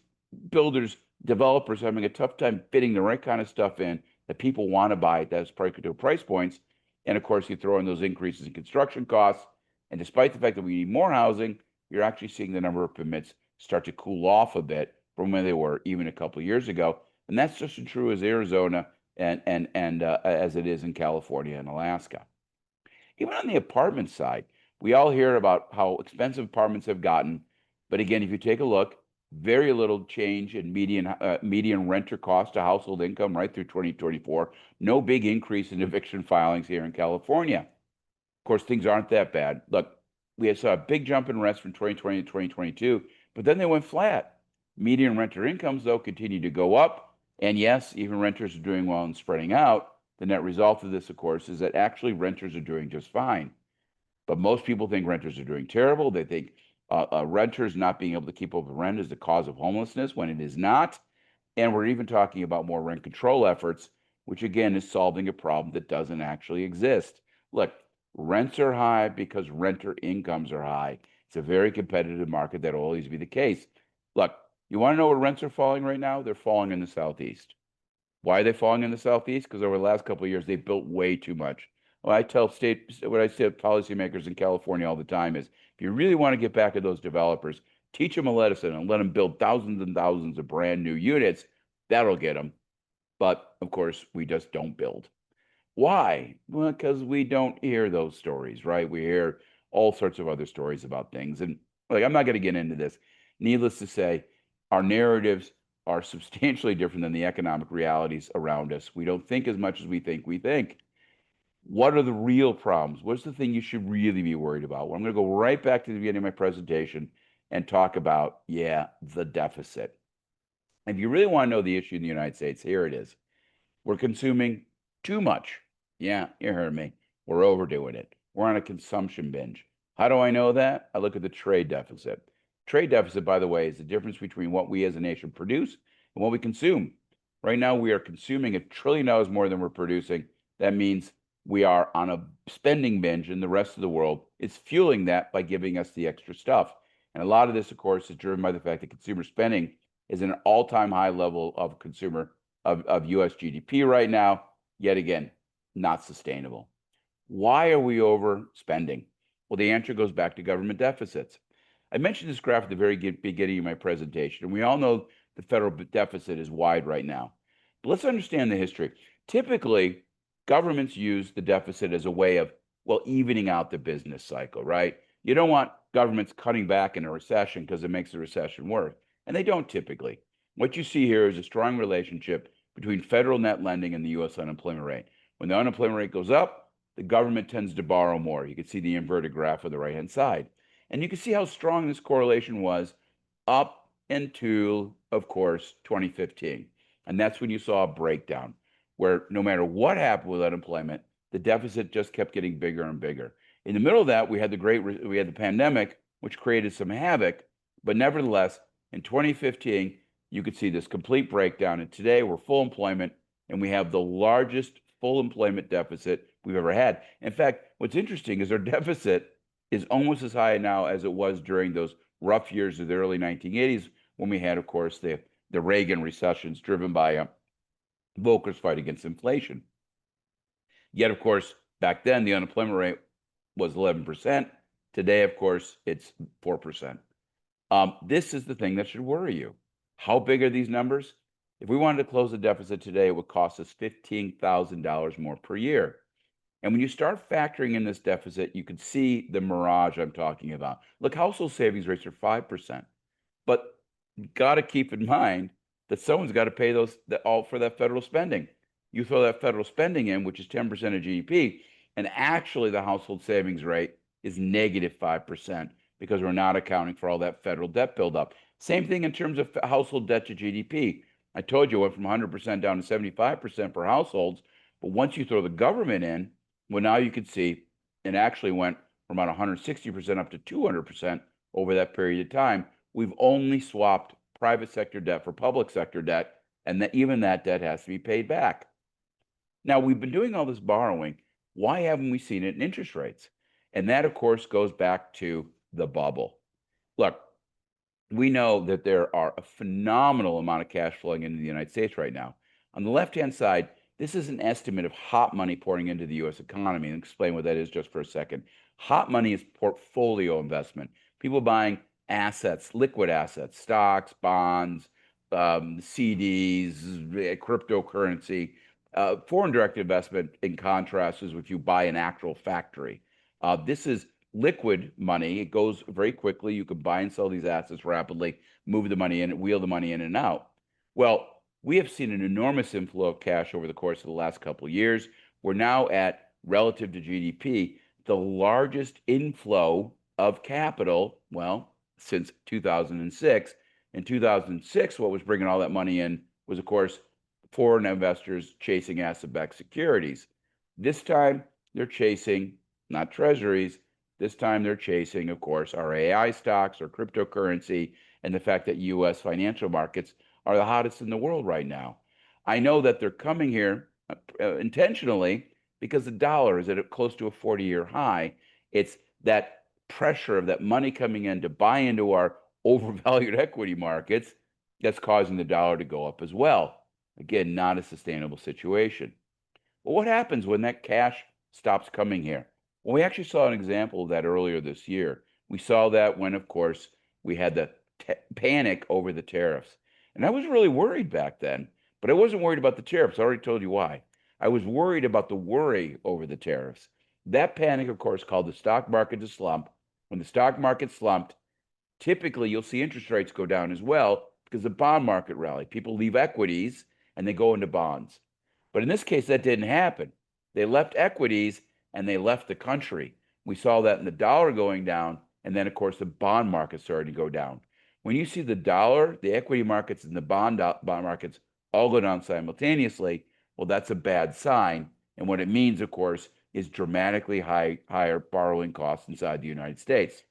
builders, developers having a tough time fitting the right kind of stuff in that people want to buy at those particular price points. And of course, you throw in those increases in construction costs. And despite the fact that we need more housing, you're actually seeing the number of permits start to cool off a bit from where they were even a couple of years ago. And that's just as true as Arizona and as it is in California and Alaska. Even on the apartment side, we all hear about how expensive apartments have gotten. But again, if you take a look, very little change in median renter cost to household income right through 2024. No big increase in eviction filings here in California. Of course, things aren't that bad. Look, we saw a big jump in rents from 2020 to 2022, but then they went flat. Median renter incomes, though, continue to go up. And yes, even renters are doing well and spreading out. The net result of this, of course, is that actually renters are doing just fine. But most people think renters are doing terrible. They think renters not being able to keep up with rent is the cause of homelessness when it is not. And we're even talking about more rent control efforts, which again is solving a problem that doesn't actually exist. Look, rents are high because renter incomes are high. It's a very competitive market. That'll always be the case. Look, you want to know where rents are falling right now? They're falling in the Southeast. Why are they falling in the Southeast? Because over the last couple of years, they built way too much. What I tell policymakers in California all the time is, if you really want to get back at those developers, teach them a lesson and let them build thousands and thousands of brand new units. That'll get them. But of course, we just don't build. Why? Well, because we don't hear those stories, right? We hear all sorts of other stories about things. And like, I'm not going to get into this. Needless to say, our narratives are substantially different than the economic realities around us. We don't think as much as we think we think. What are the real problems? What's the thing you should really be worried about? Well, I'm going to go right back to the beginning of my presentation and talk about, the deficit. If you really want to know the issue in the United States, here it is. We're consuming too much. Yeah, you heard me. We're overdoing it. We're on a consumption binge. How do I know that? I look at the trade deficit. Trade deficit, by the way, is the difference between what we as a nation produce and what we consume. Right now, we are consuming $1 trillion more than we're producing. That means we are on a spending binge, and the rest of the world is fueling that by giving us the extra stuff. And a lot of this, of course, is driven by the fact that consumer spending is an all-time high level of US GDP right now. Yet again, not sustainable. Why are we overspending? Well, the answer goes back to government deficits. I mentioned this graph at the very beginning of my presentation, and we all know the federal deficit is wide right now. But let's understand the history. Typically, governments use the deficit as a way of Well, evening out the business cycle, right? You don't want governments cutting back in a recession because it makes the recession worse. And they don't typically. What you see here is a strong relationship between federal net lending and the US unemployment rate. When the unemployment rate goes up, the government tends to borrow more. You can see the inverted graph on the right-hand side. And you can see how strong this correlation was up into, of course, 2015. And that's when you saw a breakdown where no matter what happened with unemployment, the deficit just kept getting bigger and bigger. In the middle of that, we had the pandemic, which created some havoc. But nevertheless, in 2015, you could see this complete breakdown. And today, we're full employment, and we have the largest full employment deficit we've ever had. In fact, what's interesting is our deficit is almost as high now as it was during those rough years of the early 1980s when we had, of course, the Reagan recessions driven by a Volcker's fight against inflation. Yet, of course, back then the unemployment rate was 11%. Today, of course, it's 4%. This is the thing that should worry you. How big are these numbers? If we wanted to close the deficit today, it would cost us $15,000 more per year. And when you start factoring in this deficit, you can see the mirage I'm talking about. Look, household savings rates are 5%. But you got to keep in mind that someone's got to pay all for that federal spending. You throw that federal spending in, which is 10% of GDP, and actually the household savings rate is negative 5% because we're not accounting for all that federal debt buildup. Same thing in terms of household debt to GDP. I told you it went from 100% down to 75% for households, but once you throw the government in, well, now you can see it actually went from about 160% up to 200% over that period of time. We've only swapped private sector debt for public sector debt, and that even that debt has to be paid back. Now, we've been doing all this borrowing. Why haven't we seen it in interest rates? And that, of course, goes back to the bubble. Look, we know that there are a phenomenal amount of cash flowing into the United States right now. On the left-hand side, this is an estimate of hot money pouring into the U.S. economy. And explain what that is just for a second. Hot money is portfolio investment. People buying assets, liquid assets, stocks, bonds, CDs, cryptocurrency. Foreign direct investment, in contrast, is if you buy an actual factory. This is liquid money. It goes very quickly. You can buy and sell these assets rapidly, move the money in, wheel the money in and out. Well, we have seen an enormous inflow of cash over the course of the last couple of years. We're now at, relative to GDP, the largest inflow of capital, well, since 2006. In 2006, what was bringing all that money in was, of course, foreign investors chasing asset-backed securities. This time, they're chasing not treasuries. This time, they're chasing, of course, our AI stocks or cryptocurrency and the fact that U.S. financial markets are the hottest in the world right now. I know that they're coming here intentionally because the dollar is at close to a 40-year high. It's that pressure of that money coming in to buy into our overvalued equity markets that's causing the dollar to go up as well. Again, not a sustainable situation. Well, what happens when that cash stops coming here? Well, we actually saw an example of that earlier this year. We saw that when, of course, we had the panic over the tariffs. And I was really worried back then, but I wasn't worried about the tariffs. I already told you why. I was worried about the worry over the tariffs. That panic, of course, caused the stock market to slump. When the stock market slumped, typically you'll see interest rates go down as well because the bond market rallied. People leave equities and they go into bonds. But in this case, that didn't happen. They left equities and they left the country. We saw that in the dollar going down, and then, of course, the bond market started to go down. When you see the dollar, the equity markets, and the bond markets all go down simultaneously, well, that's a bad sign. And what it means, of course, is dramatically higher borrowing costs inside the United States.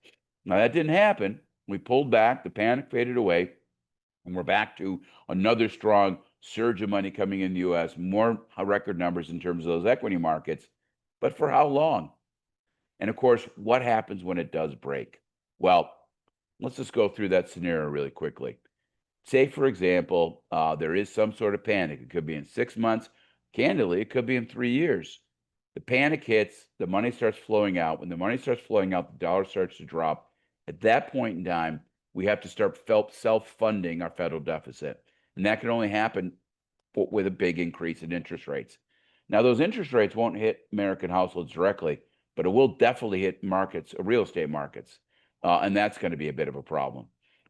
Now, that didn't happen. We pulled back, the panic faded away, and we're back to another strong surge of money coming in the U.S., more record numbers in terms of those equity markets. But for how long? And of course, what happens when it does break? Well, let's just go through that scenario really quickly. Say, for example, there is some sort of panic. It could be in 6 months. Candidly, it could be in 3 years. The panic hits, the money starts flowing out. When the money starts flowing out, the dollar starts to drop. At that point in time, we have to start self-funding our federal deficit. And that can only happen with a big increase in interest rates. Now, those interest rates won't hit American households directly, but it will definitely hit markets, real estate markets. And that's going to be a bit of a problem.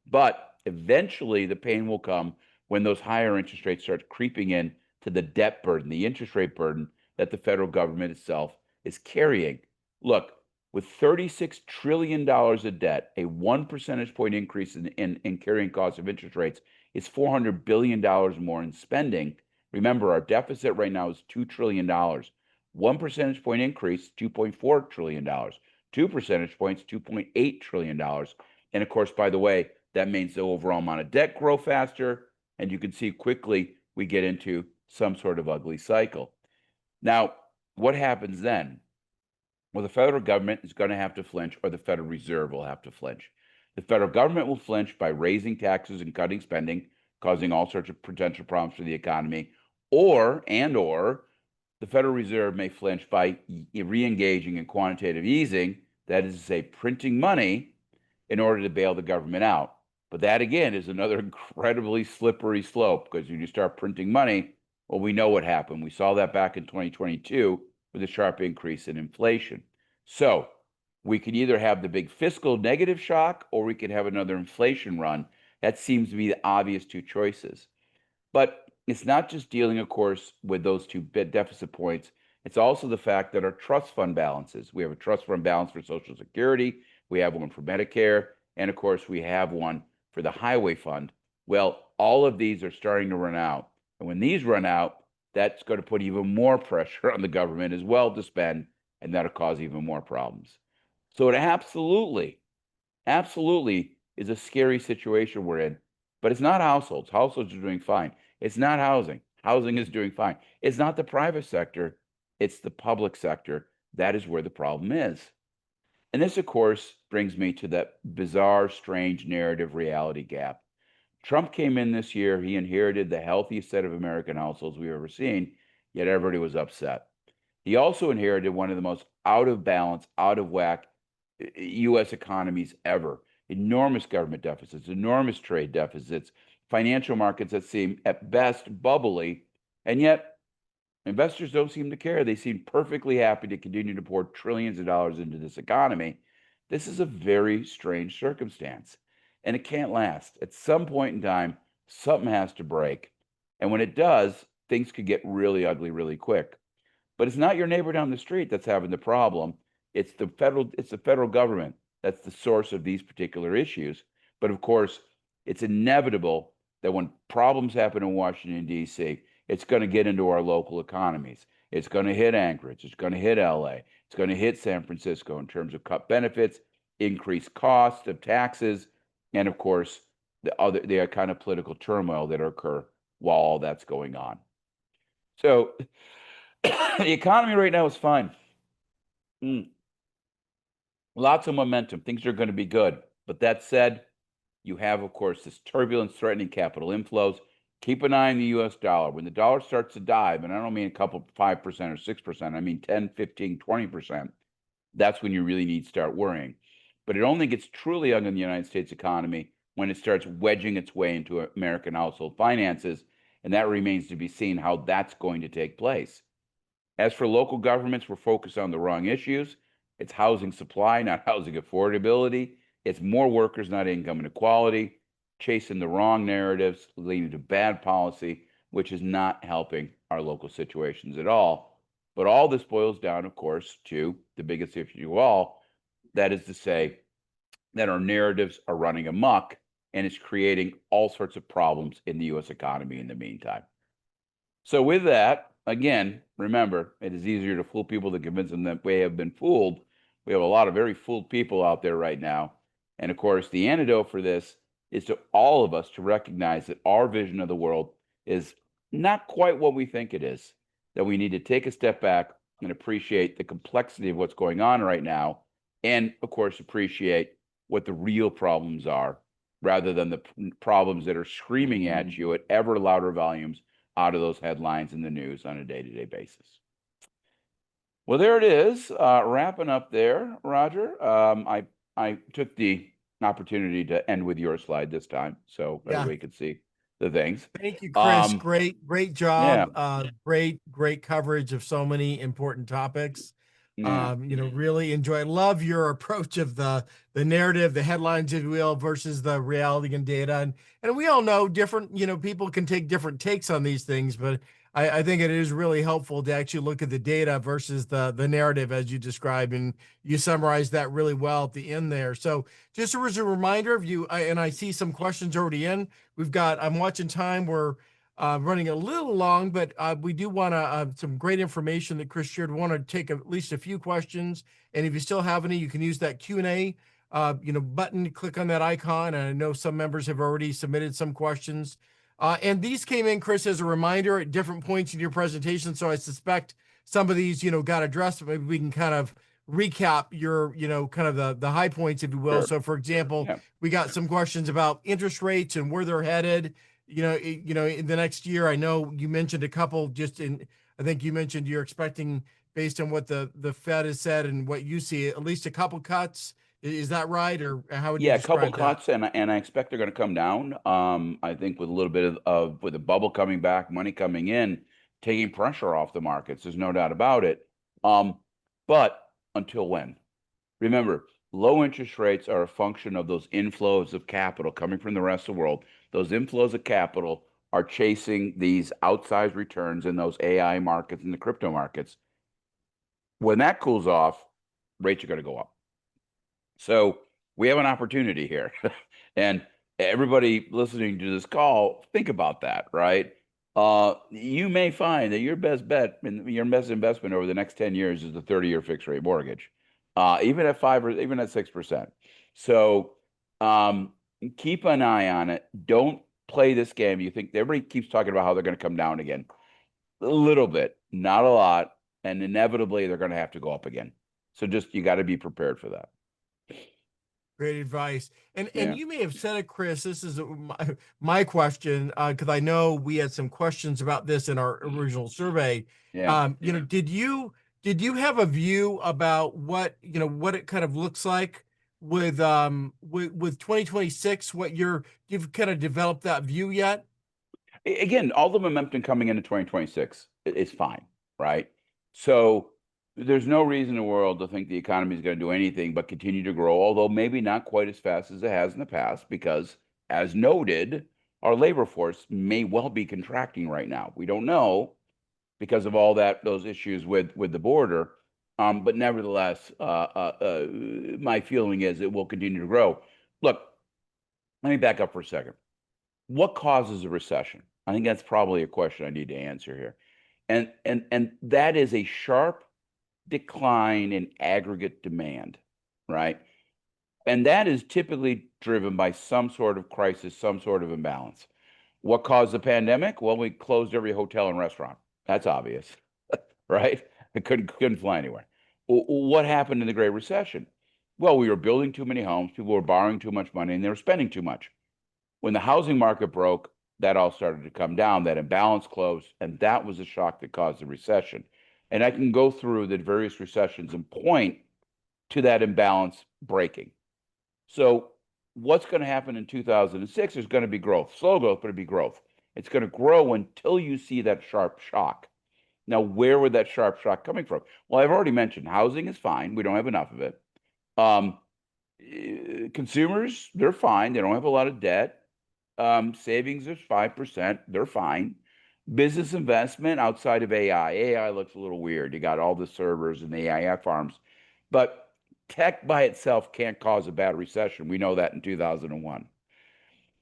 But eventually the pain will come when those higher interest rates start creeping in to the debt burden, the interest rate burden that the federal government itself is carrying. Look, with $36 trillion of debt, a 1 percentage point increase in carrying costs of interest rates is $400 billion more in spending. Remember, our deficit right now is $2 trillion. 1 percentage point increase, $2.4 trillion. 2 percentage points, $2.8 trillion. And of course, by the way, that means the overall amount of debt grow faster. And you can see quickly we get into some sort of ugly cycle. Now, what happens then? Well, the federal government is going to have to flinch, or the Federal Reserve will have to flinch. The federal government will flinch by raising taxes and cutting spending, causing all sorts of potential problems for the economy, or the Federal Reserve may flinch by re-engaging in quantitative easing, that is to say, printing money in order to bail the government out. But that, again, is another incredibly slippery slope, because when you start printing money, well, we know what happened. We saw that back in 2022 with a sharp increase in inflation. So we can either have the big fiscal negative shock, or we can have another inflation run. That seems to be the obvious two choices. But it's not just dealing, of course, with those two deficit points. It's also the fact that our trust fund balances, we have a trust fund balance for Social Security, we have one for Medicare, and of course, we have one for the highway fund. Well, all of these are starting to run out. And when these run out, that's going to put even more pressure on the government as well to spend, and that'll cause even more problems. So it absolutely is a scary situation we're in, but it's not households. Households are doing fine. It's not housing. Housing is doing fine. It's not the private sector. It's the public sector. That is where the problem is. And this, of course, brings me to that bizarre, strange narrative reality gap. Trump came in this year. He inherited the healthiest set of American households we've ever seen, yet everybody was upset. He also inherited one of the most out of balance, out of whack U.S. economies ever. Enormous government deficits, enormous trade deficits, financial markets that seem at best bubbly, and yet investors don't seem to care. They seem perfectly happy to continue to pour trillions of dollars into this economy. This is a very strange circumstance, and it can't last. At some point in time, something has to break. And when it does, things could get really ugly really quick. But it's not your neighbor down the street that's having the problem. It's the federal government that's the source of these particular issues. But of course, it's inevitable that when problems happen in Washington, D.C., it's going to get into our local economies. It's going to hit Anchorage. It's going to hit L.A. It's going to hit San Francisco in terms of cut benefits, increased cost of taxes, and of course, the kind of political turmoil that occur while all that's going on. So the economy right now is fine. Lots of momentum. Things are going to be good. But that said, you have, of course, this turbulence threatening capital inflows. Keep an eye on the U.S. dollar. When the dollar starts to dive, and I don't mean a couple 5% or 6%, I mean 10, 15, 20%, that's when you really need to start worrying. But it only gets truly ugly in the United States economy when it starts wedging its way into American household finances, and that remains to be seen how that's going to take place. As for local governments, we're focused on the wrong issues. It's housing supply, not housing affordability. It's more workers, not income inequality, chasing the wrong narratives, leading to bad policy, which is not helping our local situations at all. But all this boils down, of course, to the biggest issue of all, that is to say that our narratives are running amok, and it's creating all sorts of problems in the U.S. economy in the meantime. So with that, again, remember, it is easier to fool people than convince them that we have been fooled. We have a lot of very fooled people out there right now. And of course, the antidote for this is to all of us to recognize that our vision of the world is not quite what we think it is, that we need to take a step back and appreciate the complexity of what's going on right now, and of course, appreciate what the real problems are, rather than the problems that are screaming at you at ever louder volumes out of those headlines in the news on a day-to-day basis. Well, there it is. Wrapping up there, Roger. I took the opportunity to end with your slide this time, so everybody could see the things. Thank you, Chris. Great job. Yeah. Great coverage of so many important topics. Yeah. Really enjoy. Love your approach of the narrative, the headlines, if you will, versus the reality and data. And we all know different, people can take different takes on these things, but I think it is really helpful to actually look at the data versus the narrative as you described, and you summarized that really well at the end there. So just as a reminder of you, and I see some questions already in. I'm watching time. We're running a little long, but we do want to some great information that Chris shared. We want to take at least a few questions, and if you still have any, you can use that Q&A button. Click on that icon, and I know some members have already submitted some questions. And these came in, Chris, as a reminder at different points in your presentation. So I suspect some of these, got addressed. But maybe we can kind of recap your, kind of the high points, if you will. Sure. So, for example, Yeah. we got some questions about interest rates and where they're headed. In the next year. I know you mentioned a couple. I think you mentioned you're expecting, based on what the Fed has said and what you see, at least a couple cuts. Is that right, or how would you Yeah, a couple describe that? cuts, and I expect they're going to come down. I think with a little bit of with the bubble coming back, money coming in, taking pressure off the markets. There's no doubt about it. Um, but until when? Remember, low interest rates are a function of those inflows of capital coming from the rest of the world. Those inflows of capital are chasing these outsized returns in those AI markets and the crypto markets. When that cools off, rates are going to go up. So we have an opportunity here. And everybody listening to this call, think about that, right? You may find that your best bet and your best investment over the next 10 years is a 30-year fixed rate mortgage, even at 5 or even at 6%. So keep an eye on it. Don't play this game. You think everybody keeps talking about how they're going to come down again. A little bit, not a lot, and inevitably they're going to have to go up again. So just you got to be prepared for that. Great advice. And Yeah. you may have said it, Chris. This is my question, because I know we had some questions about this in our original survey. Yeah. Did you have a view about what it kind of looks like with 2026? You've kind of developed that view yet? Again, all the momentum coming into 2026 is fine, right? So there's no reason in the world to think the economy is going to do anything but continue to grow, although maybe not quite as fast as it has in the past, because as noted, our labor force may well be contracting right now. We don't know because of all those issues with the border. But nevertheless, my feeling is it will continue to grow. Look, let me back up for a second. What causes a recession? I think that's probably a question I need to answer here. And that is a sharp decline in aggregate demand, right? And that is typically driven by some sort of crisis, some sort of imbalance. What caused the pandemic? Well, we closed every hotel and restaurant. That's obvious, right? It couldn't fly anywhere. What happened in the Great Recession? Well, we were building too many homes, people were borrowing too much money, and they were spending too much. When the housing market broke, that all started to come down, that imbalance closed, and that was the shock that caused the recession. And I can go through the various recessions and point to that imbalance breaking. So what's going to happen in 2006? There's going to be growth, slow growth, but it'll be growth. It's going to grow until you see that sharp shock. Now, where would that sharp shock coming from? Well, I've already mentioned housing is fine. We don't have enough of it. Um, Consumers, they're fine. They don't have a lot of debt. Savings is 5%. They're fine. Business investment outside of AI. AI looks a little weird. You got all the servers and the AI farms, but tech by itself can't cause a bad recession. We know that in 2001.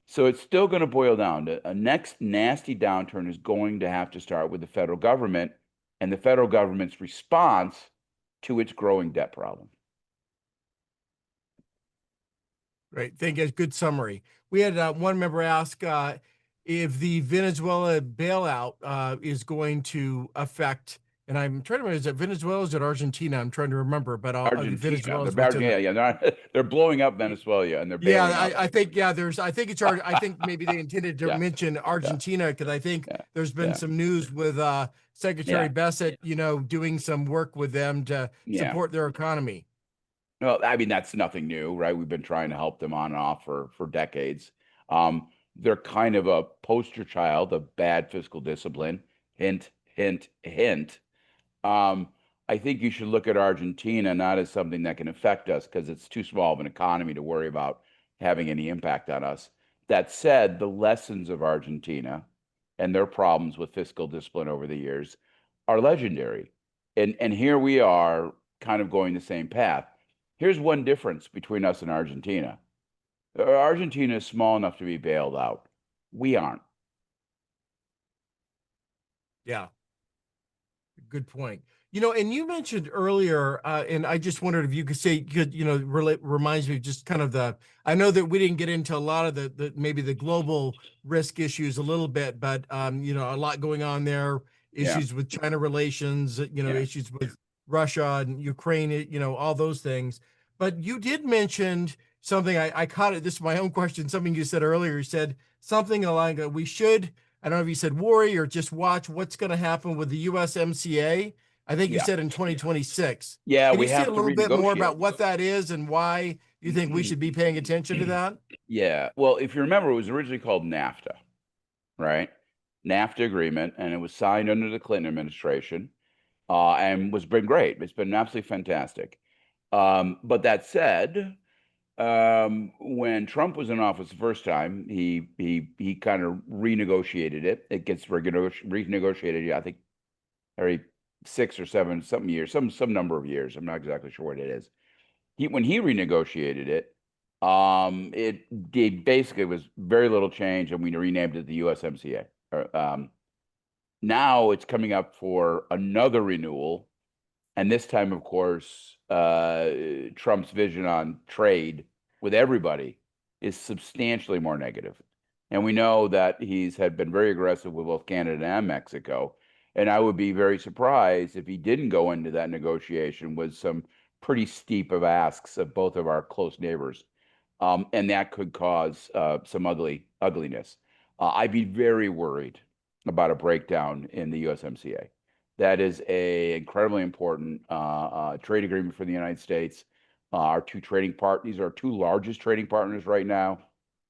So it's still going to boil down to a next nasty downturn is going to have to start with the federal government and the federal government's response to its growing debt problem. Great. Thank you. Good summary. We had one member ask if the Venezuela bailout is going to affect, and I'm trying to remember, is it Venezuela or is it Argentina? I'm trying to remember, but Argentina, Venezuela is what's in yeah, there. yeah, they're blowing up Venezuela and they're Yeah, bailing out. I think, I think I think maybe they intended to Yeah, mention yeah, Argentina, because I think yeah, there's been yeah, some news with Secretary yeah, Bassett, doing some work with them to yeah. support their economy. Well, I mean, that's nothing new, right? We've been trying to help them on and off for decades. They're kind of a poster child of bad fiscal discipline. Hint, hint, hint. Um, I think you should look at Argentina not as something that can affect us because it's too small of an economy to worry about having any impact on us. That said, the lessons of Argentina and their problems with fiscal discipline over the years are legendary. And here we are kind of going the same path. Here's one difference between us and Argentina. Argentina is small enough to be bailed out. We aren't. Yeah. Good point. And you mentioned earlier, and I just wondered if you could say, reminds me of just kind of I know that we didn't get into a lot of the maybe the global risk issues a little bit, but, a lot going on there, Yeah, issues with China relations, yeah, issues with Russia and Ukraine, all those things. But you did mention something, I caught it. This is my own question, something you said earlier. You said something like, we should, I don't know if you said worry or just watch what's going to happen with the USMCA. I think you yeah, said in 2026. yeah. Can you We say a have to little bit more renegotiate. about what that is and why you think we should be paying attention to that? Yeah. Well, if you remember, it was originally called NAFTA, right? NAFTA agreement, and it was signed under the Clinton administration, and was been great. It's been absolutely fantastic. But that said, when Trump was in office the first time, he kind of renegotiated it. It gets renegotiated, I think, every 6 or 7 something years, some number of years. I'm not exactly sure what it is. When he renegotiated it, it basically was very little change, and we renamed it the USMCA. Now it's coming up for another renewal, and this time, of course, Trump's vision on trade with everybody is substantially more negative. And we know that he's had been very aggressive with both Canada and Mexico. And I would be very surprised if he didn't go into that negotiation with some pretty steep of asks of both of our close neighbors. And that could cause some ugliness. I'd be very worried about a breakdown in the USMCA. That is a incredibly important trade agreement for the United States. Our two trading partners, these are our two largest trading partners right now.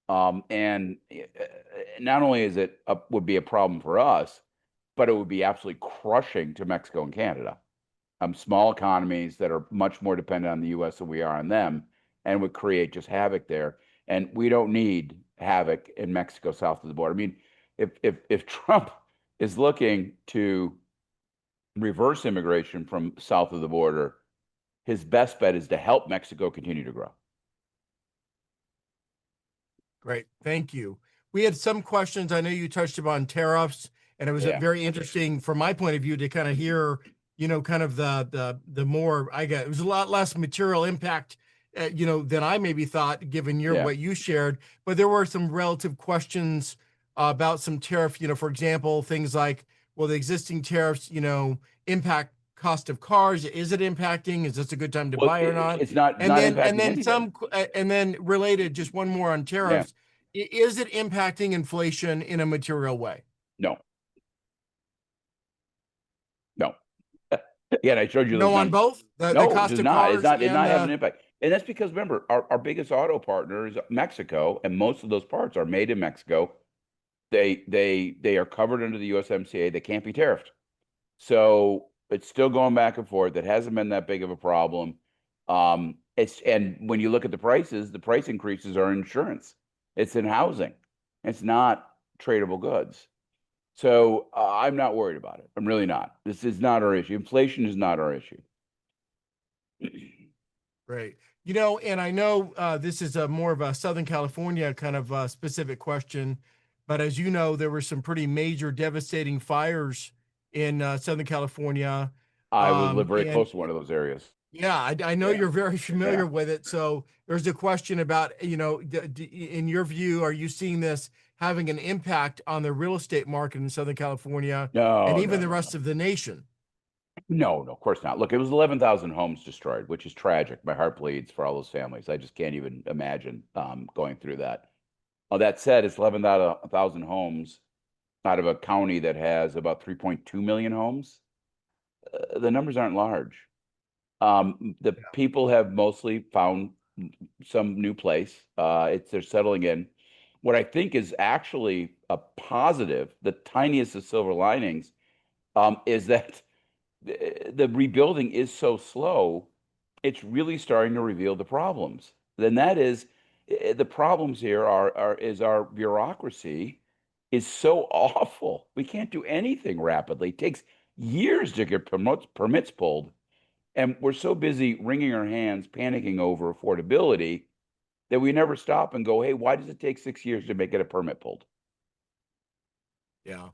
And not only is it would be a problem for us, but it would be absolutely crushing to Mexico and Canada. Small economies that are much more dependent on the U.S. than we are on them, and would create just havoc there. And we don't need havoc in Mexico south of the border. I mean, if Trump is looking to reverse immigration from south of the border, his best bet is to help Mexico continue to grow. Great. Thank you. We had some questions. I know you touched upon tariffs, and it was Yeah, very interesting from my point of view to kind of hear, kind of the more I get. It was a lot less material impact, than I maybe thought, given yeah. what you shared. But there were some relative questions about some tariff. For example, things like, well, the existing tariffs, impact cost of cars. Is it impacting? Is this a good time to Well, buy or not? it's not And not then and impacting then anybody. some and then related, just one more on Yeah, tariffs. Is it impacting inflation in a material way? no, no. Yeah, and I showed you those No on numbers. both the No, it cost does of not. It's cars not. It's and not having an impact. And that's because remember, our biggest auto partner is Mexico, and most of those parts are made in Mexico. They are covered under the USMCA. They can't be tariffed. So it's still going back and forth. It hasn't been that big of a problem. And when you look at the prices, the price increases are insurance. It's in housing. It's not tradable goods. So I'm not worried about it. I'm really not. This is not our issue. Inflation is not our issue. right. And I know this is a more of a Southern California kind of specific question, but as you know, there were some pretty major devastating fires in Southern California. I would live very And close to one of those areas. yeah, I know Yeah, you're very yeah. familiar with it. So there's a question about, in your view, are you seeing this having an impact on the real estate market in Southern California and No, even no, the no, rest of the nation? no, no. Of course not. Look, it was 11,000 homes destroyed, which is tragic. My heart bleeds for all those families. I just can't even imagine going through that. That said, it's 11,000 homes out of a county that has about 3.2 million homes. The numbers aren't large. The people have mostly found some new place. They're settling in. What I think is actually a positive, the tiniest of silver linings, is that the rebuilding is so slow, it's really starting to reveal the problems. Then that is the problems here is our bureaucracy is so awful. We can't do anything rapidly. It takes years to get permits pulled. And we're so busy wringing our hands, panicking over affordability that we never stop and go, hey, why does it take 6 years to make it a permit pulled? Yeah.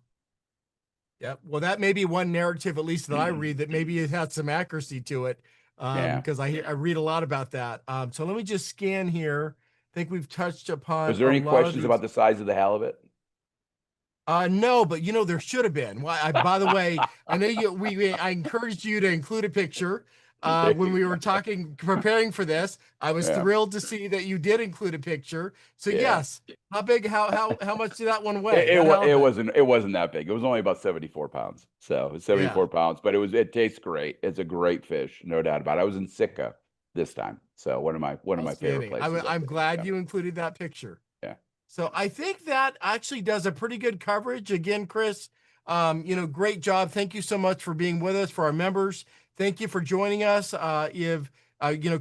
Yeah. Well, that may be one narrative, at least that I read, that maybe it had some accuracy to it. Yeah. Because I read a lot about that. So let me just scan here. I think we've touched upon Was there a any lot of questions these. about the size of the halibut? No, but there should have been. Well, by the way, I know I encouraged you to include a picture when we were preparing for this. I was Yeah. thrilled to see that you did include a picture. So Yeah. yes, how big, how much did that one weigh? It, it, That wa- halibut? it wasn't that big. It was only about 74 pounds. So it's Yeah, 74 pounds, but it tastes great. It's a great fish, no doubt about it. I was in Sitka this time. So one of my favorite outstanding. places up I'm there. glad Yeah. you included that picture. Yeah. So I think that actually does a pretty good coverage. Again, Chris, great job. Thank you so much for being with us. For our members, thank you for joining us. If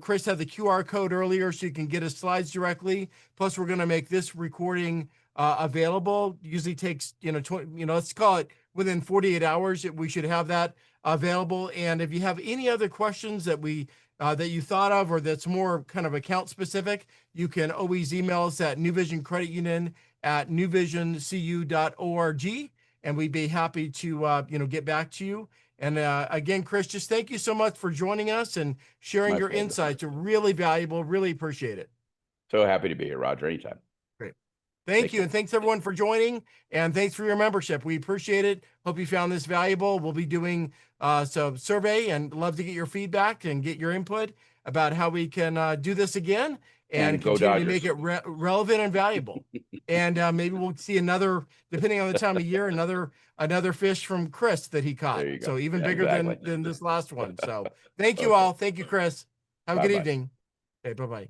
Chris had the QR code earlier, so you can get his slides directly. Plus, we're going to make this recording available. Usually takes 20, let's call it within 48 hours. We should have that available. And if you have any other questions that you thought of, or that's more kind of account specific, you can always email us at Nuvision Credit Union at nuvisioncu.org, and we'd be happy to get back to you. And again, Chris, just thank you so much for joining us and sharing My your pleasure. insights. Are really valuable. Really appreciate it. So happy to be here, Roger. Anytime. Great. Thank Take you. care. And thanks everyone for joining. And thanks for your membership. We appreciate it. Hope you found this valuable. We'll be doing some survey and love to get your feedback and get your input about how we can do this again and And go continue to make Dodgers. it relevant and valuable. And maybe we'll see another, depending on the time of year, another fish from Chris that he caught. There you go. So even Yeah, bigger exactly. than this last one. So thank you Okay. all. Thank you, Chris. Have a good Bye-bye. evening. Okay, bye-bye.